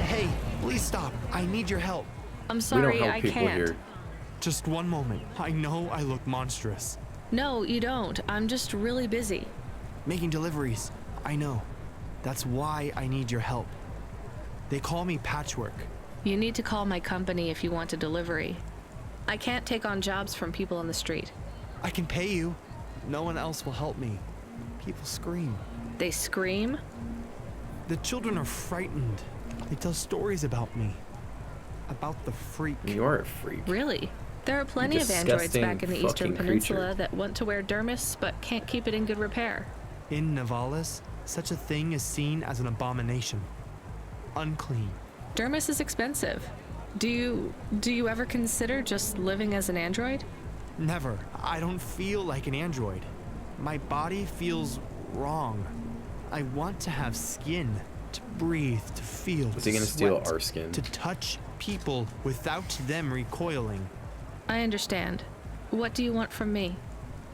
Hey, please stop. I need your help. I'm sorry, we don't help I people can't. here. Just one moment. I know I look monstrous. No, you don't. I'm just really busy. Making deliveries. I know. That's why I need your help. They call me Patchwork. You need to call my company if you want a delivery. I can't take on jobs from people on the street. I can pay you. No one else will help me. People scream. They scream? The children are frightened. They tell stories about me. About the freak. You are a freak. Really? There are plenty of androids back in the Eastern Disgusting Peninsula creature. that want to wear dermis but can't keep it in good repair. In Nivalis, such a thing is seen as an abomination. Unclean. Dermis is expensive. Do you ever consider just living as an android? Never. I don't feel like an android. My body feels wrong. I want to have skin, to breathe, to feel, Is he gonna to steal sweat, our skin? to touch people without them recoiling. I understand. What do you want from me?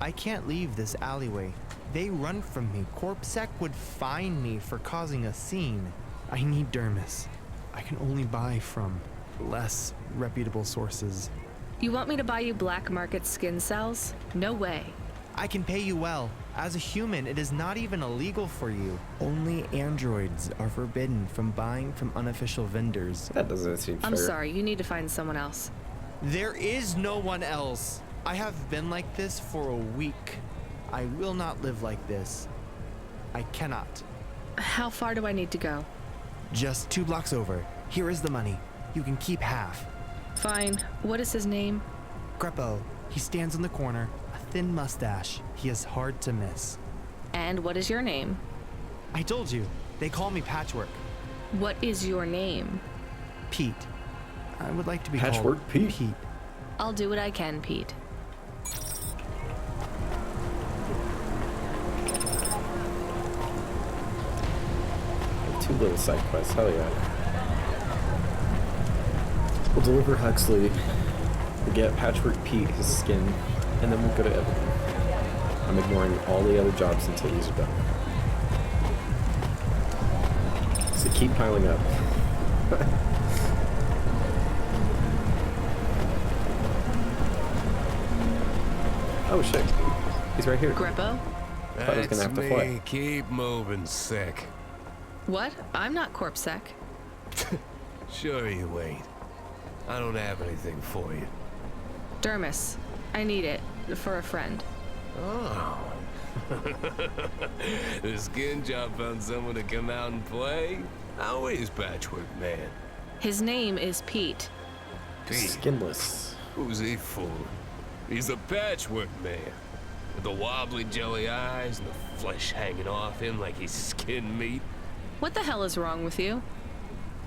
I can't leave this alleyway. They run from me. Corpsec would fine me for causing a scene. I need dermis. I can only buy from less reputable sources. You want me to buy you black market skin cells? No way. I can pay you well. As a human, it is not even illegal for you. Only androids are forbidden from buying from unofficial vendors. That doesn't seem fair. I'm sorry, you need to find someone else. There is no one else. I have been like this for a week. I will not live like this. I cannot. How far do I need to go? Just 2 blocks over. Here is the money. You can keep half. Fine. What is his name? Greppo. He stands in the corner, a thin mustache. He is hard to miss. And what is your name? I told you. They call me Patchwork. What is your name? Pete. I would like to be Patchwork called Pete. Pete. I'll do what I can, Pete. Two little side quests, hell yeah. We'll deliver Huxley, we'll get Patchwork Pete his skin, and then we'll go to Evelyn. I'm ignoring all the other jobs until these are done. So keep piling up. Oh shit, he's right here. Greppo? Thought I was gonna have to fly. Keep moving, sick. What? I'm not Corpsec. Sure you ain't. I don't have anything for you. Dermis. I need it. For a friend. Oh. The skin job found someone to come out and play? How is Patchwork Man? His name is Pete. Pete? Skinless. Who's he fooling? He's the Patchwork Man. With the wobbly jelly eyes and the flesh hanging off him like he's skin meat. What the hell is wrong with you?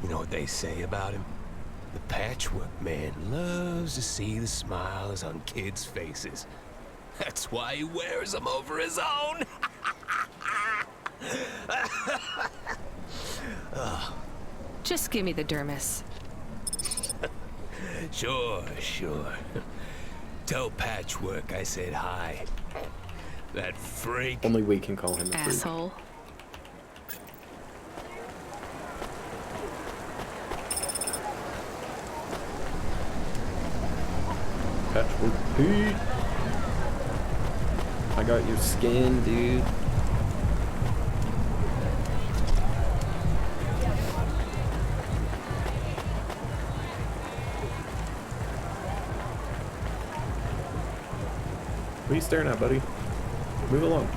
You know what they say about him? The Patchwork Man loves to see the smiles on kids' faces. That's why he wears them over his own. Just give me the dermis. Sure. Tell Patchwork I said hi. That freak. Only we can call him a freak. Asshole. Patchwork Pete. I got your skin, dude. What are you staring at, buddy? Move along.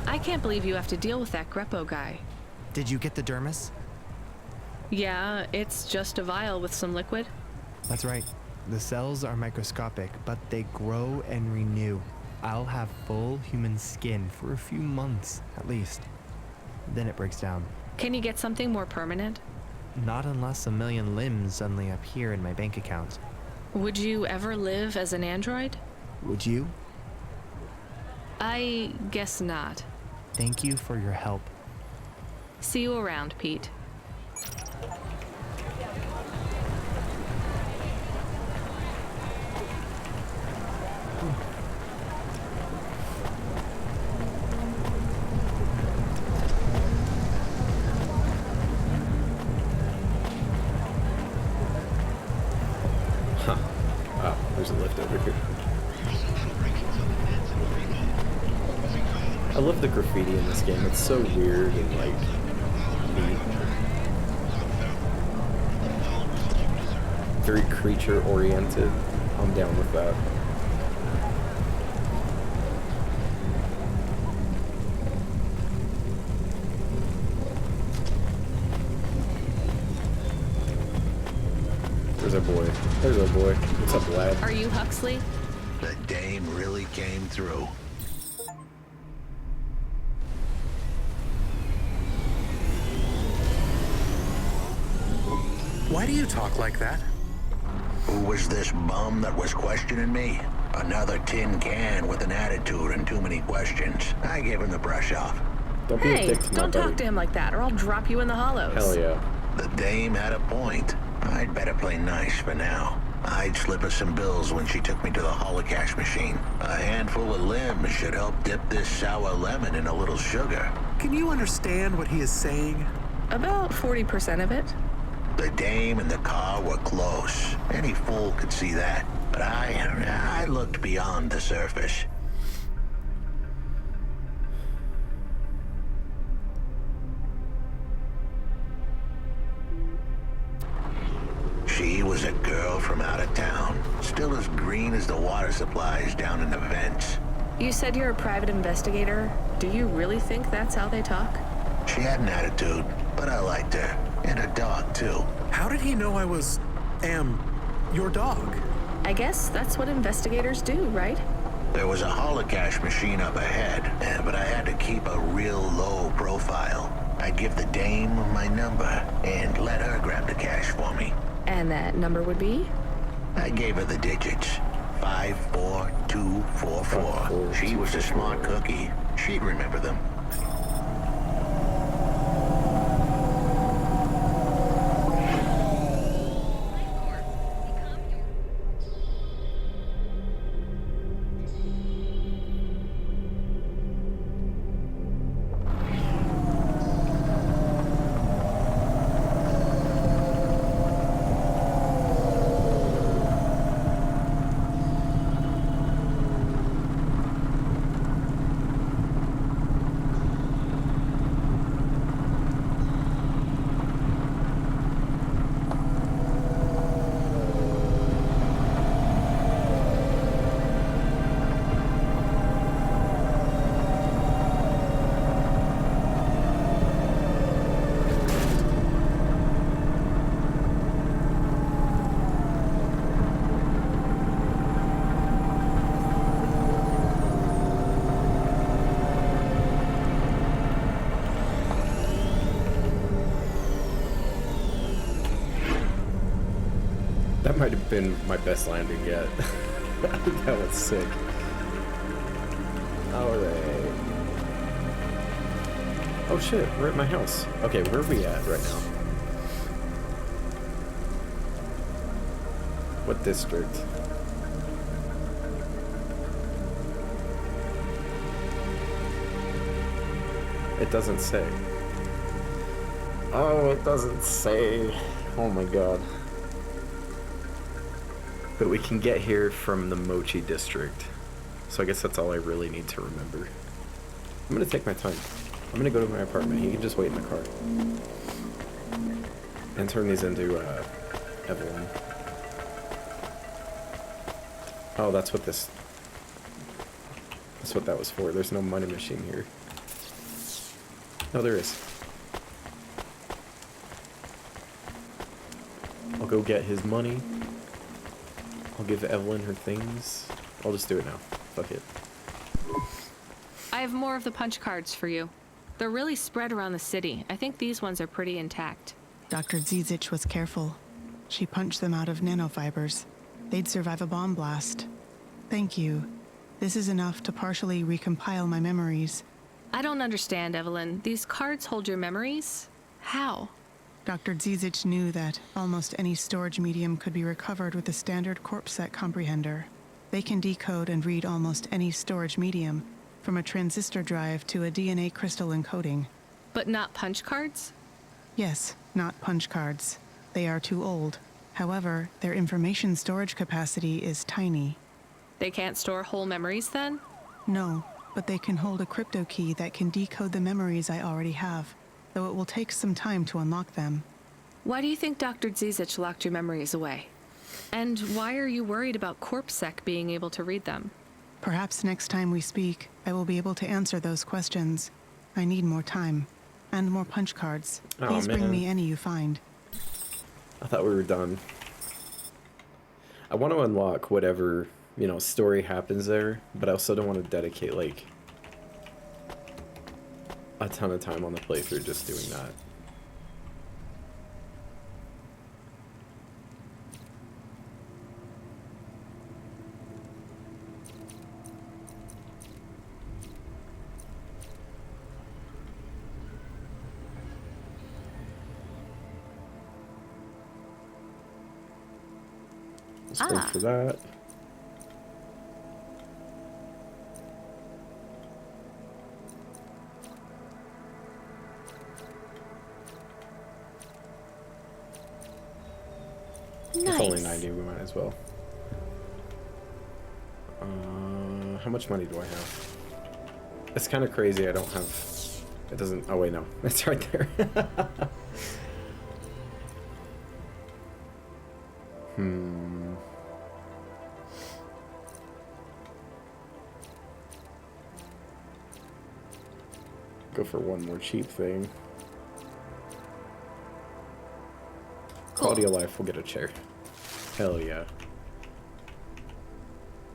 I can't believe you have to deal with that Greppo guy. Did you get the dermis? Yeah, it's just a vial with some liquid. That's right. The cells are microscopic, but they grow and renew. I'll have full human skin for a few months, at least. Then it breaks down. Can you get something more permanent? Not unless a million limbs suddenly appear in my bank account. Would you ever live as an android? Would you? I guess not. Thank you for your help. See you around, Pete. Huh. Wow, there's a lift over here. I love the graffiti in this game. It's so weird and like neat. Very creature oriented. I'm down with that. There's our boy. There's our boy. What's up, lad? Are you Huxley? The dame really came through. Why do you talk like that? Who was this bum that was questioning me? Another tin can with an attitude and too many questions. I gave him the brush off. Don't be a Hey, dick to my don't talk buddy. to him like that, or I'll drop you in the hollows. Hell yeah. The dame had a point. I'd better play nice for now. I'd slip her some bills when she took me to the holocaust machine. A handful of limbs should help dip this sour lemon in a little sugar. Can you understand what he is saying? About 40% of it. The dame and the car were close. Any fool could see that. But I looked beyond the surface. She was a girl from out of town, still as green as the water supplies down in the vents. You said you're a private investigator. Do you really think that's how they talk? She had an attitude, but I liked her. And a dog, too. How did he know I was, your dog? I guess that's what investigators do, right? There was a holocaust machine up ahead, but I had to keep a real low profile. I'd give the dame my number and let her grab the cash for me. And that number would be? I gave her the digits. 54244. She was a smart cookie. She'd remember them. That might have been my best landing yet. That was sick. Alright. Oh shit, we're at my house. Okay, where are we at right now? What district? It doesn't say. Oh, it doesn't say. Oh my god. But we can get here from the Mochi district. So I guess that's all I really need to remember. I'm gonna take my time. I'm gonna go to my apartment. He can just wait in the car. And turn these into, Evelyn. Oh, that's what this... That's what that was for. There's no money machine here. No, there is. I'll go get his money. I'll give Evelyn her things. I'll just do it now. Fuck it. I have more of the punch cards for you. They're really spread around the city. I think these ones are pretty intact. Dr. Zizic was careful. She punched them out of nanofibers. They'd survive a bomb blast. Thank you. This is enough to partially recompile my memories. I don't understand, Evelyn. These cards hold your memories? How? Dr. Zizic knew that almost any storage medium could be recovered with a standard corpsec comprehender. They can decode and read almost any storage medium, from a transistor drive to a DNA crystal encoding. But not punch cards? Yes, not punch cards. They are too old. However, their information storage capacity is tiny. They can't store whole memories then? No, but they can hold a crypto key that can decode the memories I already have, though it will take some time to unlock them. Why do you think Dr. Zizic locked your memories away? And why are you worried about CorpSec being able to read them? Perhaps next time we speak, I will be able to answer those questions. I need more time. And more punch cards. Please bring me any you find. I thought we were done. I want to unlock whatever, you know, story happens there, but I also don't want to dedicate, like, a ton of time on the playthrough just doing that. Let's wait for that. Nice. It's only 90, we might as well. How much money do I have? It's kind of crazy, I don't have... It doesn't... Oh wait, no. It's right there. Go for one more cheap thing. Quality of life, we'll get a chair. Hell yeah.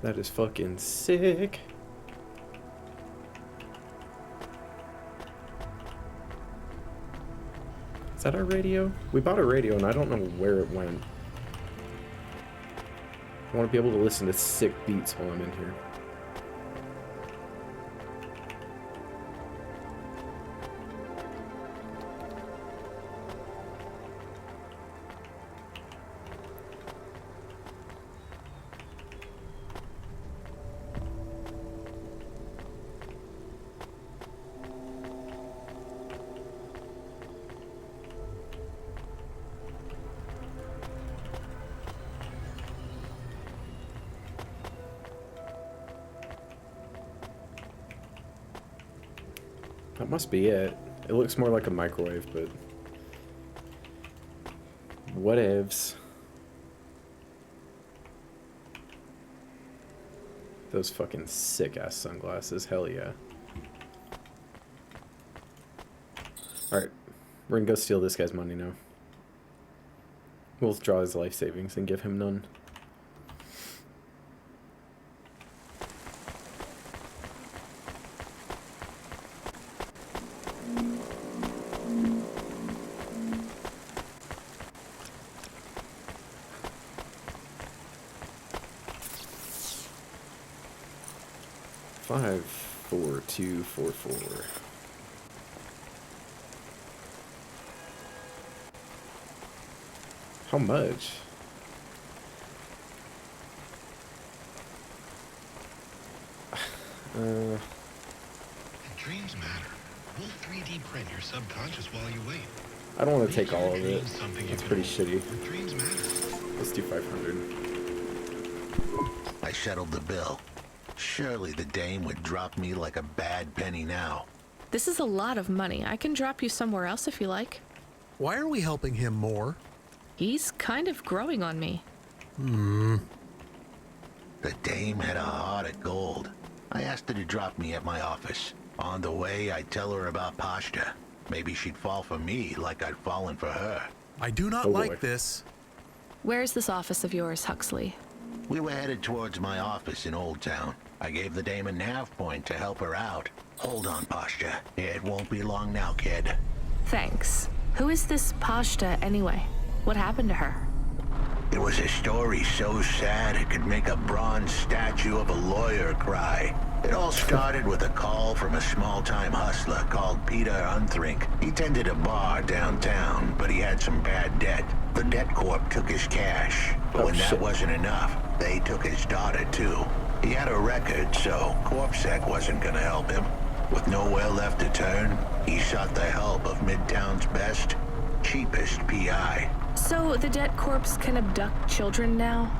That is fucking sick. Is that our radio? We bought a radio and I don't know where it went. I want to be able to listen to sick beats while I'm in here. That must be it. It looks more like a microwave, but... whatevs. Those fucking sick-ass sunglasses. Hell yeah. Alright. We're gonna go steal this guy's money now. We'll withdraw his life savings and give him none. Five, 4, 2, 4, 4. How much? Dreams matter. We'll 3D print your subconscious while you wait. I don't want to take all of it. It's pretty shitty. Dreams matter. Let's do 500. I settled the bill. Surely the dame would drop me like a bad penny now. This is a lot of money. I can drop you somewhere else if you like. Why are we helping him more? He's kind of growing on me. The dame had a heart of gold. I asked her to drop me at my office. On the way, I'd tell her about Pashta. Maybe she'd fall for me like I'd fallen for her. I do not like this. Where's this office of yours, Huxley? We were headed towards my office in Old Town. I gave the dame a nav point to help her out. Hold on, Pasha. It won't be long now, kid. Thanks. Who is this Pashta anyway? What happened to her? It was a story so sad it could make a bronze statue of a lawyer cry. It all started with a call from a small-time hustler called Peter Unthrink. He tended a bar downtown, but he had some bad debt. The debt corp took his cash, but when that wasn't enough, they took his daughter too. He had a record, so CorpSec wasn't gonna help him. With nowhere left to turn, he sought the help of Midtown's best, cheapest PI. So the debt corpse can abduct children now?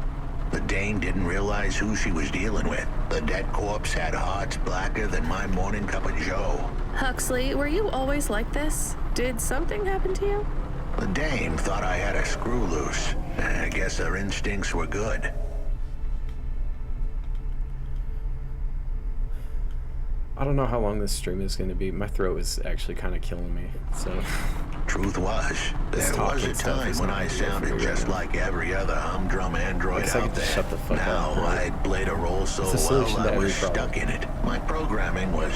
The dame didn't realize who she was dealing with. The debt corpse had hearts blacker than my morning cup of joe. Huxley, were you always like this? Did something happen to you? The dame thought I had a screw loose. I guess her instincts were good. I don't know how long this stream is going to be. My throat is actually kind of killing me, so... Truth was, there was a time when I sounded just like every other humdrum android out there. Shut the fuck now, up, I'd played a role so well I was stuck in it. My programming was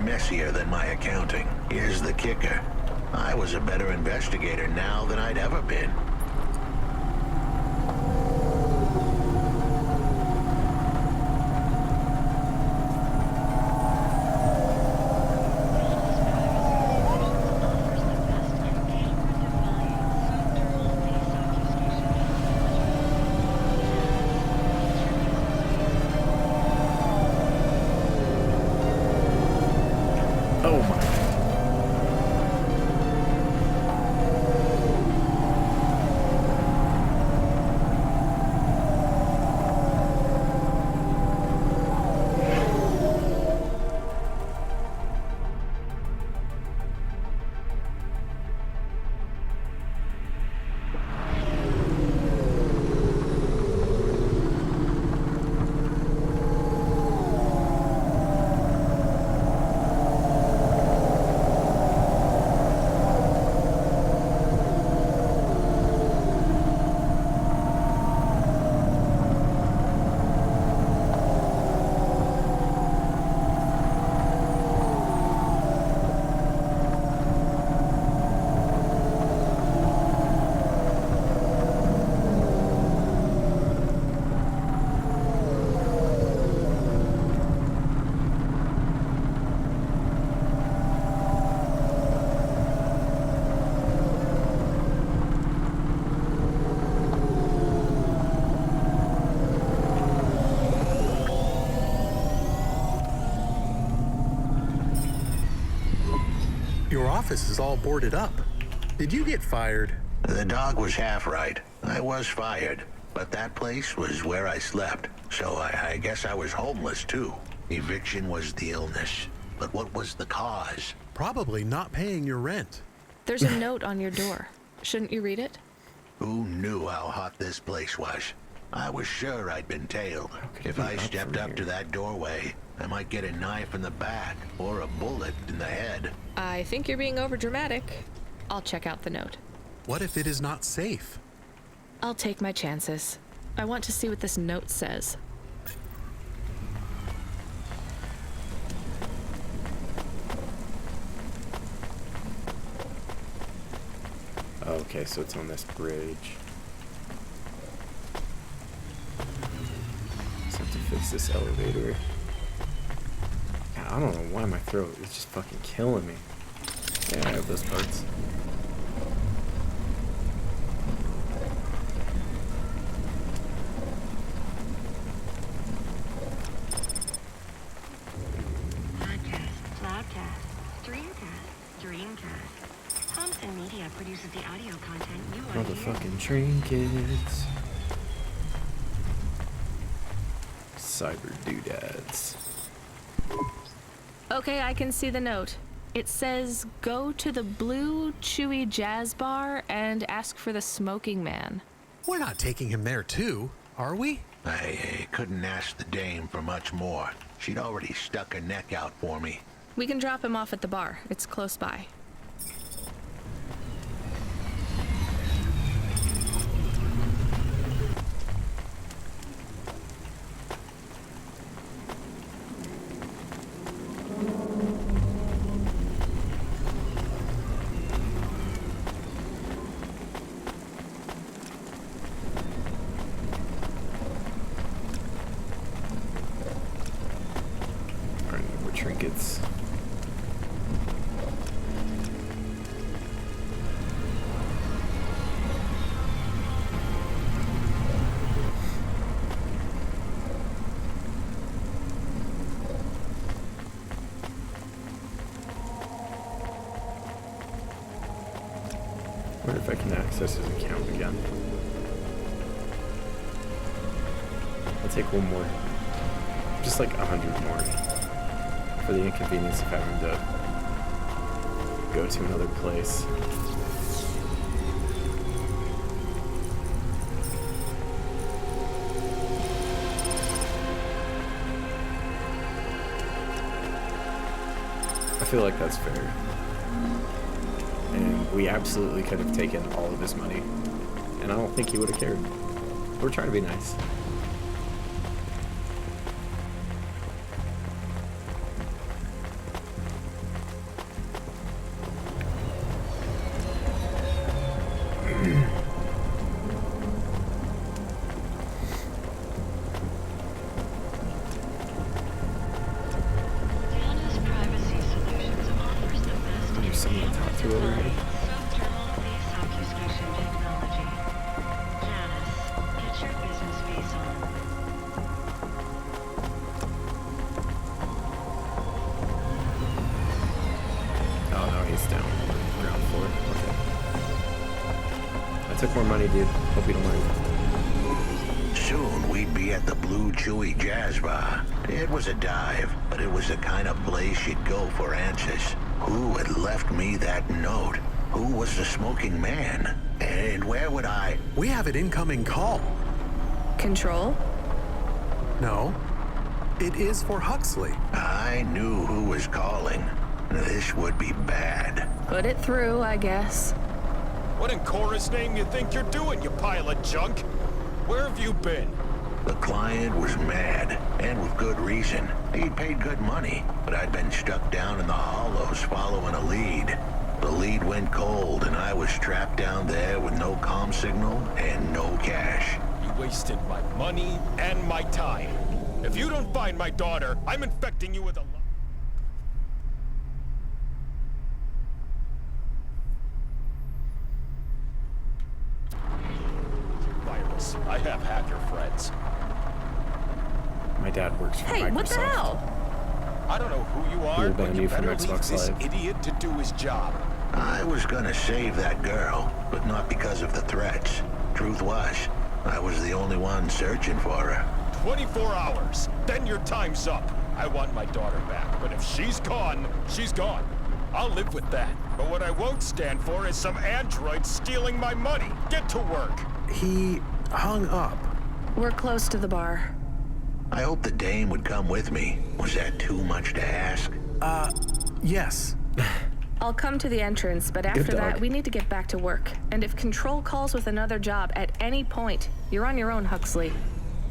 messier than my accounting. Here's the kicker. I was a better investigator now than I'd ever been. Your office is all boarded up. Did you get fired? The dog was half right. I was fired, but that place was where I slept, so I guess I was homeless too. Eviction was the illness, but what was the cause? Probably not paying your rent. There's a note on your door. Shouldn't you read it? Who knew how hot this place was? I was sure I'd been tailed. If I stepped up to that doorway, I might get a knife in the back or a bullet in the head. I think you're being overdramatic. I'll check out the note. What if it is not safe? I'll take my chances. I want to see what this note says. Okay, so it's on this bridge. Just have to fix this elevator. God, I don't know why my throat is just fucking killing me. Yeah, I have those parts. Podcast, Cloudcast, Streamcast, Dreamcast. Thompson Media produces the audio content you are Motherfucking trinkets. Cyber doodads. Okay, I can see the note. It says, go to the Blue Chewy Jazz Bar and ask for the smoking man. We're not taking him there too, are we? I couldn't ask the dame for much more. She'd already stuck her neck out for me. We can drop him off at the bar. It's close by. trinkets. Wonder if I can access his account again. I'll take one more. Just like 100 more. For the inconvenience of having to go to another place. I feel like that's fair. And we absolutely could have taken all of his money. And I don't think he would have cared. We're trying to be nice. Someone to talk to over here. Oh no, he's down. Ground floor. Okay. I took more money, dude. Hope you don't mind. Soon we'd be at the Blue Chewy Jazz Bar. It was a dive, but it was the kind of place you'd go for answers. Who had left me that note? Who was the smoking man? And where would I... We have an incoming call. Control? No. It is for Huxley. I knew who was calling. This would be bad. Put it through, I guess. What in Cora's name you think you're doing, you pile of junk? Where have you been? The client was mad, and with good reason. He'd paid good money, but I'd been stuck down in the hollows following a lead. The lead went cold, and I was trapped down there with no comm signal and no cash. You wasted my money and my time. If you don't find my daughter, I'm infecting you with a... virus. I have hacker friends. My dad works for Microsoft. Hey, what the hell? I don't know who you are, but you better leave this idiot to do his job. I was gonna save that girl, but not because of the threats. Truth was, I was the only one searching for her. 24 hours, then your time's up. I want my daughter back, but if she's gone, she's gone. I'll live with that. But what I won't stand for is some android stealing my money. Get to work. He hung up. We're close to the bar. I hope the dame would come with me. Was that too much to ask? Yes. I'll come to the entrance, but after that, we need to get back to work. And if Control calls with another job at any point, you're on your own, Huxley.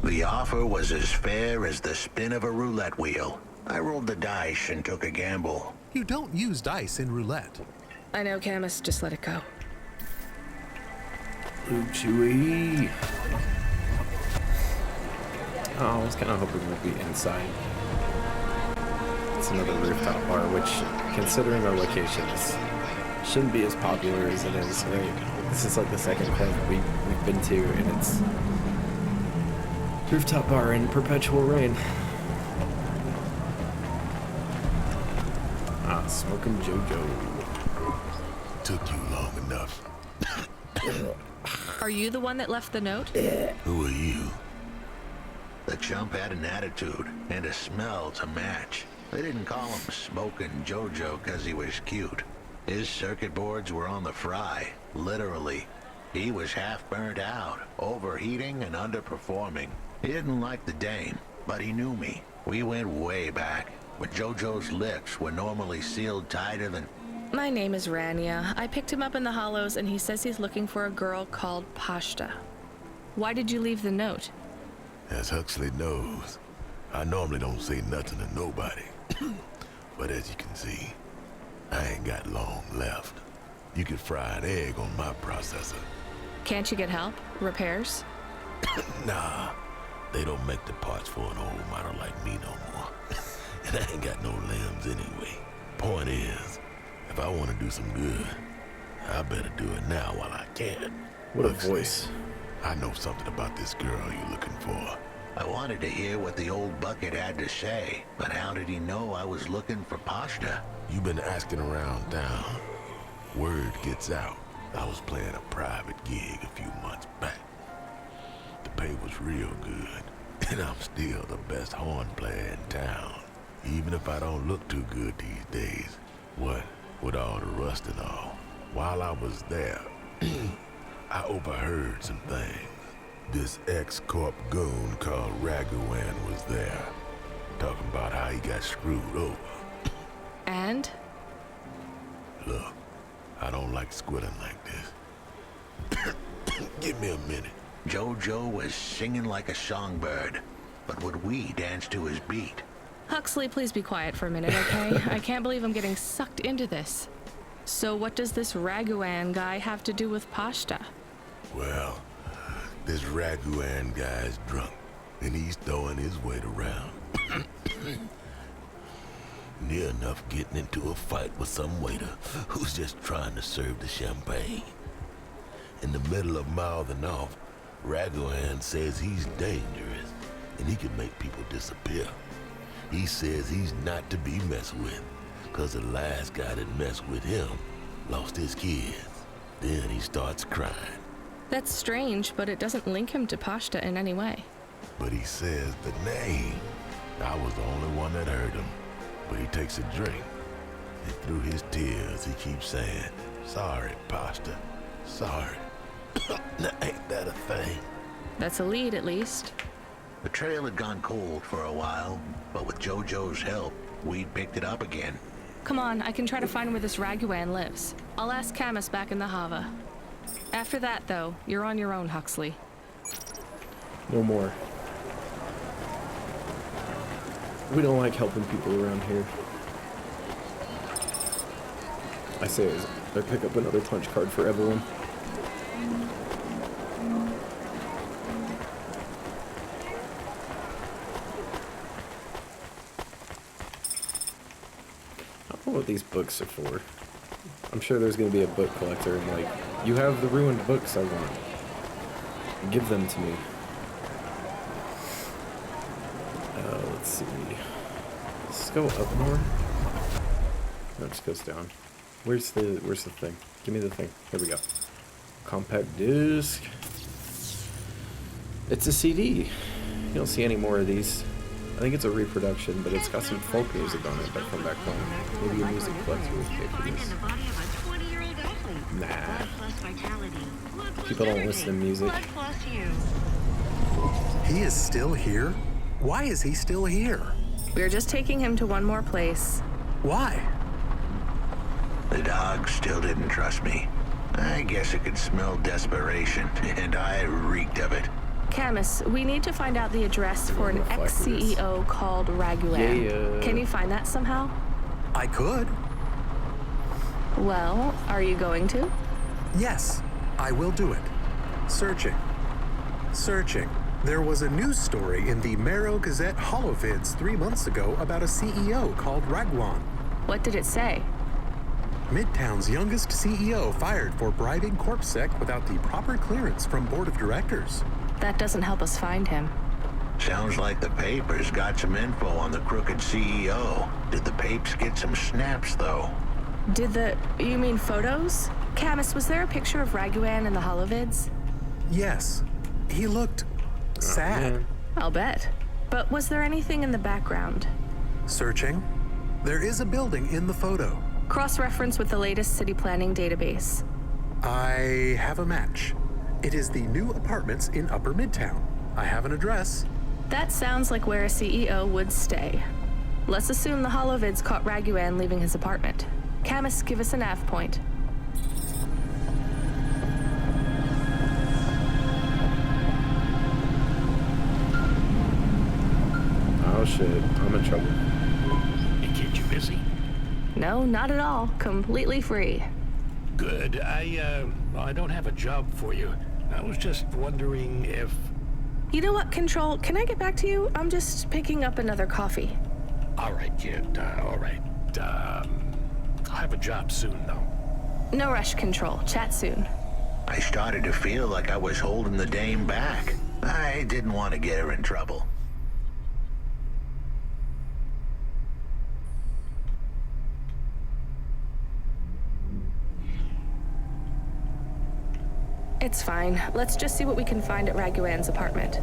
The offer was as fair as the spin of a roulette wheel. I rolled the dice and took a gamble. You don't use dice in roulette. I know, Camus. Just let it go. Blue Chewy. Oh, I was kind of hoping we'd be inside. It's another rooftop bar, which, considering our location, shouldn't be as popular as it is. Right? This is like the second club we've been to, and it's rooftop bar in perpetual rain. Ah, smoking JoJo. Took you long enough. Are you the one that left the note? Who are you? The chump had an attitude and a smell to match. They didn't call him Smoking JoJo because he was cute. His circuit boards were on the fry, literally. He was half burnt out, overheating and underperforming. He didn't like the dame, but he knew me. We went way back, but JoJo's lips were normally sealed tighter than... My name is Rania. I picked him up in the Hollows, and he says he's looking for a girl called Pashta. Why did you leave the note? As Huxley knows, I normally don't say nothing to nobody. But as you can see, I ain't got long left. You could fry an egg on my processor. Can't you get help? Repairs? Nah, they don't make the parts for an old model like me no more. and I ain't got no limbs anyway. Point is, if I want to do some good, I better do it now while I can. What a Look, voice. I know something about this girl you're looking for. I wanted to hear what the old bucket had to say, but how did he know I was looking for pasta? You've been asking around town. Word gets out. I was playing a private gig a few months back. The pay was real good, and I'm still the best horn player in town. Even if I don't look too good these days. What with all the rust and all. While I was there, I overheard some things. This ex-corp goon called Raguan was there, talking about how he got screwed over. And? Look, I don't like squilling like this. Give me a minute. Jojo was singing like a songbird, but would we dance to his beat? Huxley, please be quiet for a minute, okay? I can't believe I'm getting sucked into this. So what does this Raguan guy have to do with pasta? Well, this Raguan guy's drunk, and he's throwing his weight around. Near enough getting into a fight with some waiter who's just trying to serve the champagne. In the middle of mouthing off, Raguan says he's dangerous, and he can make people disappear. He says he's not to be messed with, cause the last guy that messed with him lost his kids. Then he starts crying. That's strange, but it doesn't link him to pasta in any way. But he says the name. I was the only one that heard him. But he takes a drink, and through his tears he keeps saying, "Sorry, pasta, sorry." Now, ain't that a thing? That's a lead, at least. The trail had gone cold for a while, but with Jojo's help, we'd picked it up again. Come on, I can try to find where this Raguan lives. I'll ask Camus back in the Hava. After that, though, you're on your own, Huxley. No more. We don't like helping people around here. I say as I pick up another punch card for Evelyn. I don't know what these books are for. I'm sure there's going to be a book collector and like, you have the ruined books I want. Give them to me. Let's see. Let's go up more. No, it just goes down. Where's the thing? Give me the thing. Here we go. Compact disc. It's a CD. You don't see any more of these. I think it's a reproduction, but it's got some folk music on it, but from back home. Maybe a music collector would pay for this. Nah. People don't listen to music. He is still here? Why is he still here? We're just taking him to one more place. Why? The dog still didn't trust me. I guess it could smell desperation, and I reeked of it. Camus, we need to find out the address for an ex-CEO called Raguan. Yeah. Can you find that somehow? I could. Well, are you going to? Yes, I will do it. Searching. Searching. There was a news story in the Marrow Gazette Holovids 3 months ago about a CEO called Raguan. What did it say? Midtown's youngest CEO fired for bribing CorpSec without the proper clearance from board of directors. That doesn't help us find him. Sounds like the papers got some info on the crooked CEO. Did the papes get some snaps, though? You mean photos? Camus, was there a picture of Raguan in the Holovids? Yes. He looked sad. I'll bet. But was there anything in the background? Searching. There is a building in the photo. Cross-reference with the latest city planning database. I have a match. It is the new apartments in Upper Midtown. I have an address. That sounds like where a CEO would stay. Let's assume the Holovids caught Raguan leaving his apartment. Camus, give us a nav point. Oh shit, I'm in trouble. It kept you busy? No, not at all. Completely free. Good. I don't have a job for you. I was just wondering if... You know what, Control? Can I get back to you? I'm just picking up another coffee. All right, kid. All right. I'll have a job soon, though. No rush, Control. Chat soon. I started to feel like I was holding the dame back. I didn't want to get her in trouble. It's fine. Let's just see what we can find at Raguan's apartment.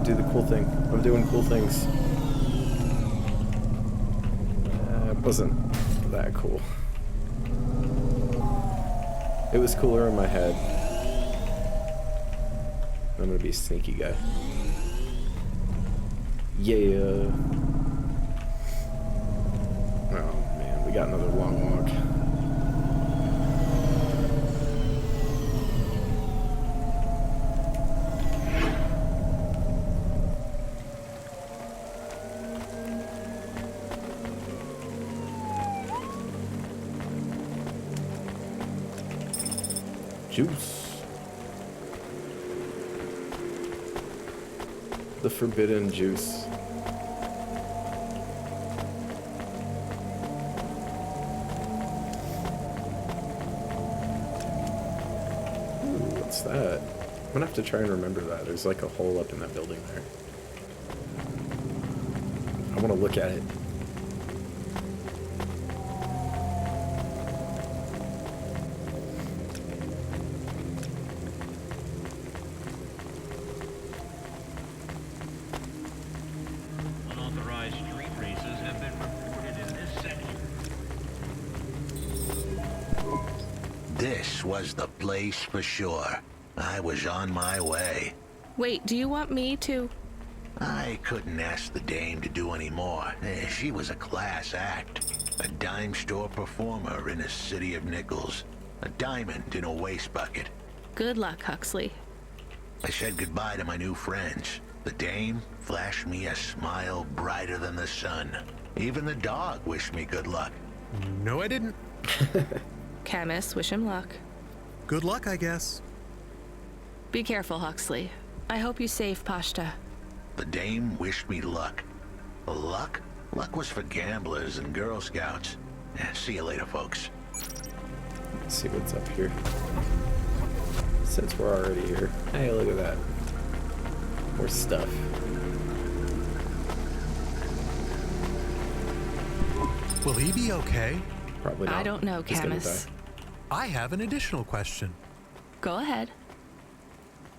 Do the cool thing. I'm doing cool things. It wasn't that cool. It was cooler in my head. I'm gonna be a sneaky guy. Yeah. Oh man, we got another long walk. Juice. The forbidden juice. Ooh, what's that? I'm gonna have to try and remember that. There's like a hole up in that building there. I want to look at it. This was the place for sure. I was on my way. Wait, do you want me to? I couldn't ask the dame to do any more. She was a class act. A dime store performer in a city of nickels. A diamond in a waste bucket. Good luck, Huxley. I said goodbye to my new friends. The dame flashed me a smile brighter than the sun. Even the dog wished me good luck. No, I didn't. Camus, wish him luck. Good luck, I guess. Be careful, Huxley. I hope you save Pashta. The dame wished me luck. Luck? Luck was for gamblers and Girl Scouts. See you later, folks. Let's see what's up here. Since we're already here. Hey, look at that. More stuff. Will he be okay? Probably not. I don't know, He's gonna Camus. die. I have an additional question. Go ahead.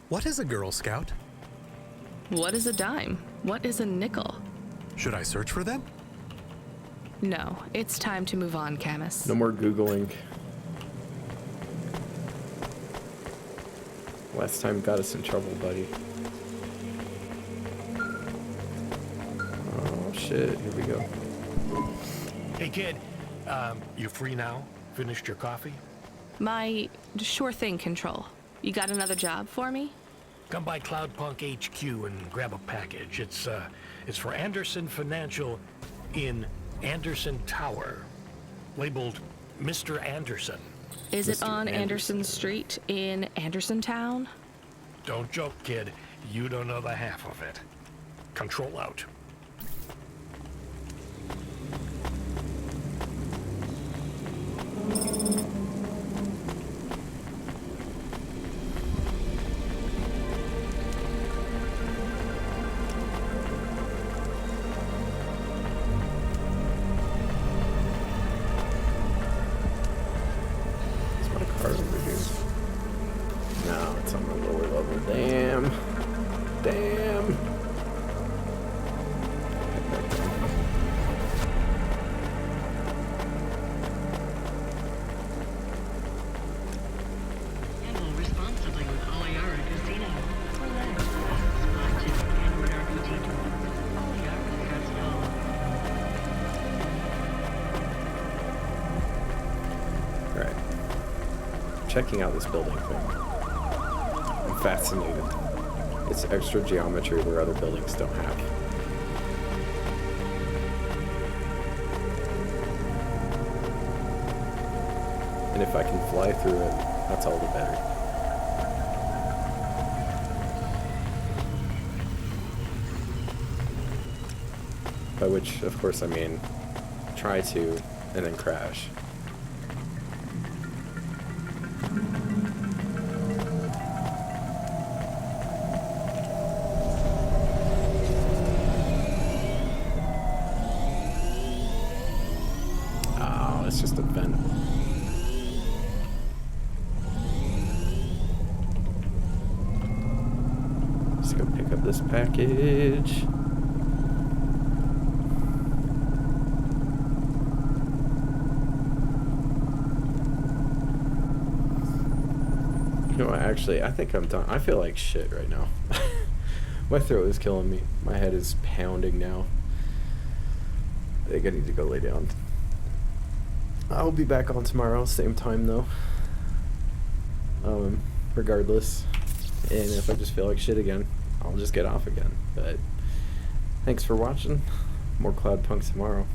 What is a Girl Scout? What is a dime? What is a nickel? Should I search for them? No, it's time to move on, Camus. No more Googling. Last time got us in trouble, buddy. Oh shit, here we go. Hey, kid. You free now? Finished your coffee? My sure thing, Control. You got another job for me? Come by Cloudpunk HQ and grab a package. It's for Anderson Financial in Anderson Tower, labeled Mr. Anderson. Is it on Anderson Street in Anderson Town? Don't joke, kid. You don't know the half of it. Control out. No, it's on the lower level. Damn. Damn. checking out this building thing. I'm fascinated. It's extra geometry where other buildings don't have. And if I can fly through it, that's all the better. By which, of course, I mean try to and then crash. Oh, it's just a vent. Let's go pick up this package. You know, actually, I think I'm done. I feel like shit right now. My throat is killing me. My head is pounding now. I think I need to go lay down. I'll be back on tomorrow, same time though. Regardless. And if I just feel like shit again, I'll just get off again. But thanks for watching. More Cloudpunk tomorrow.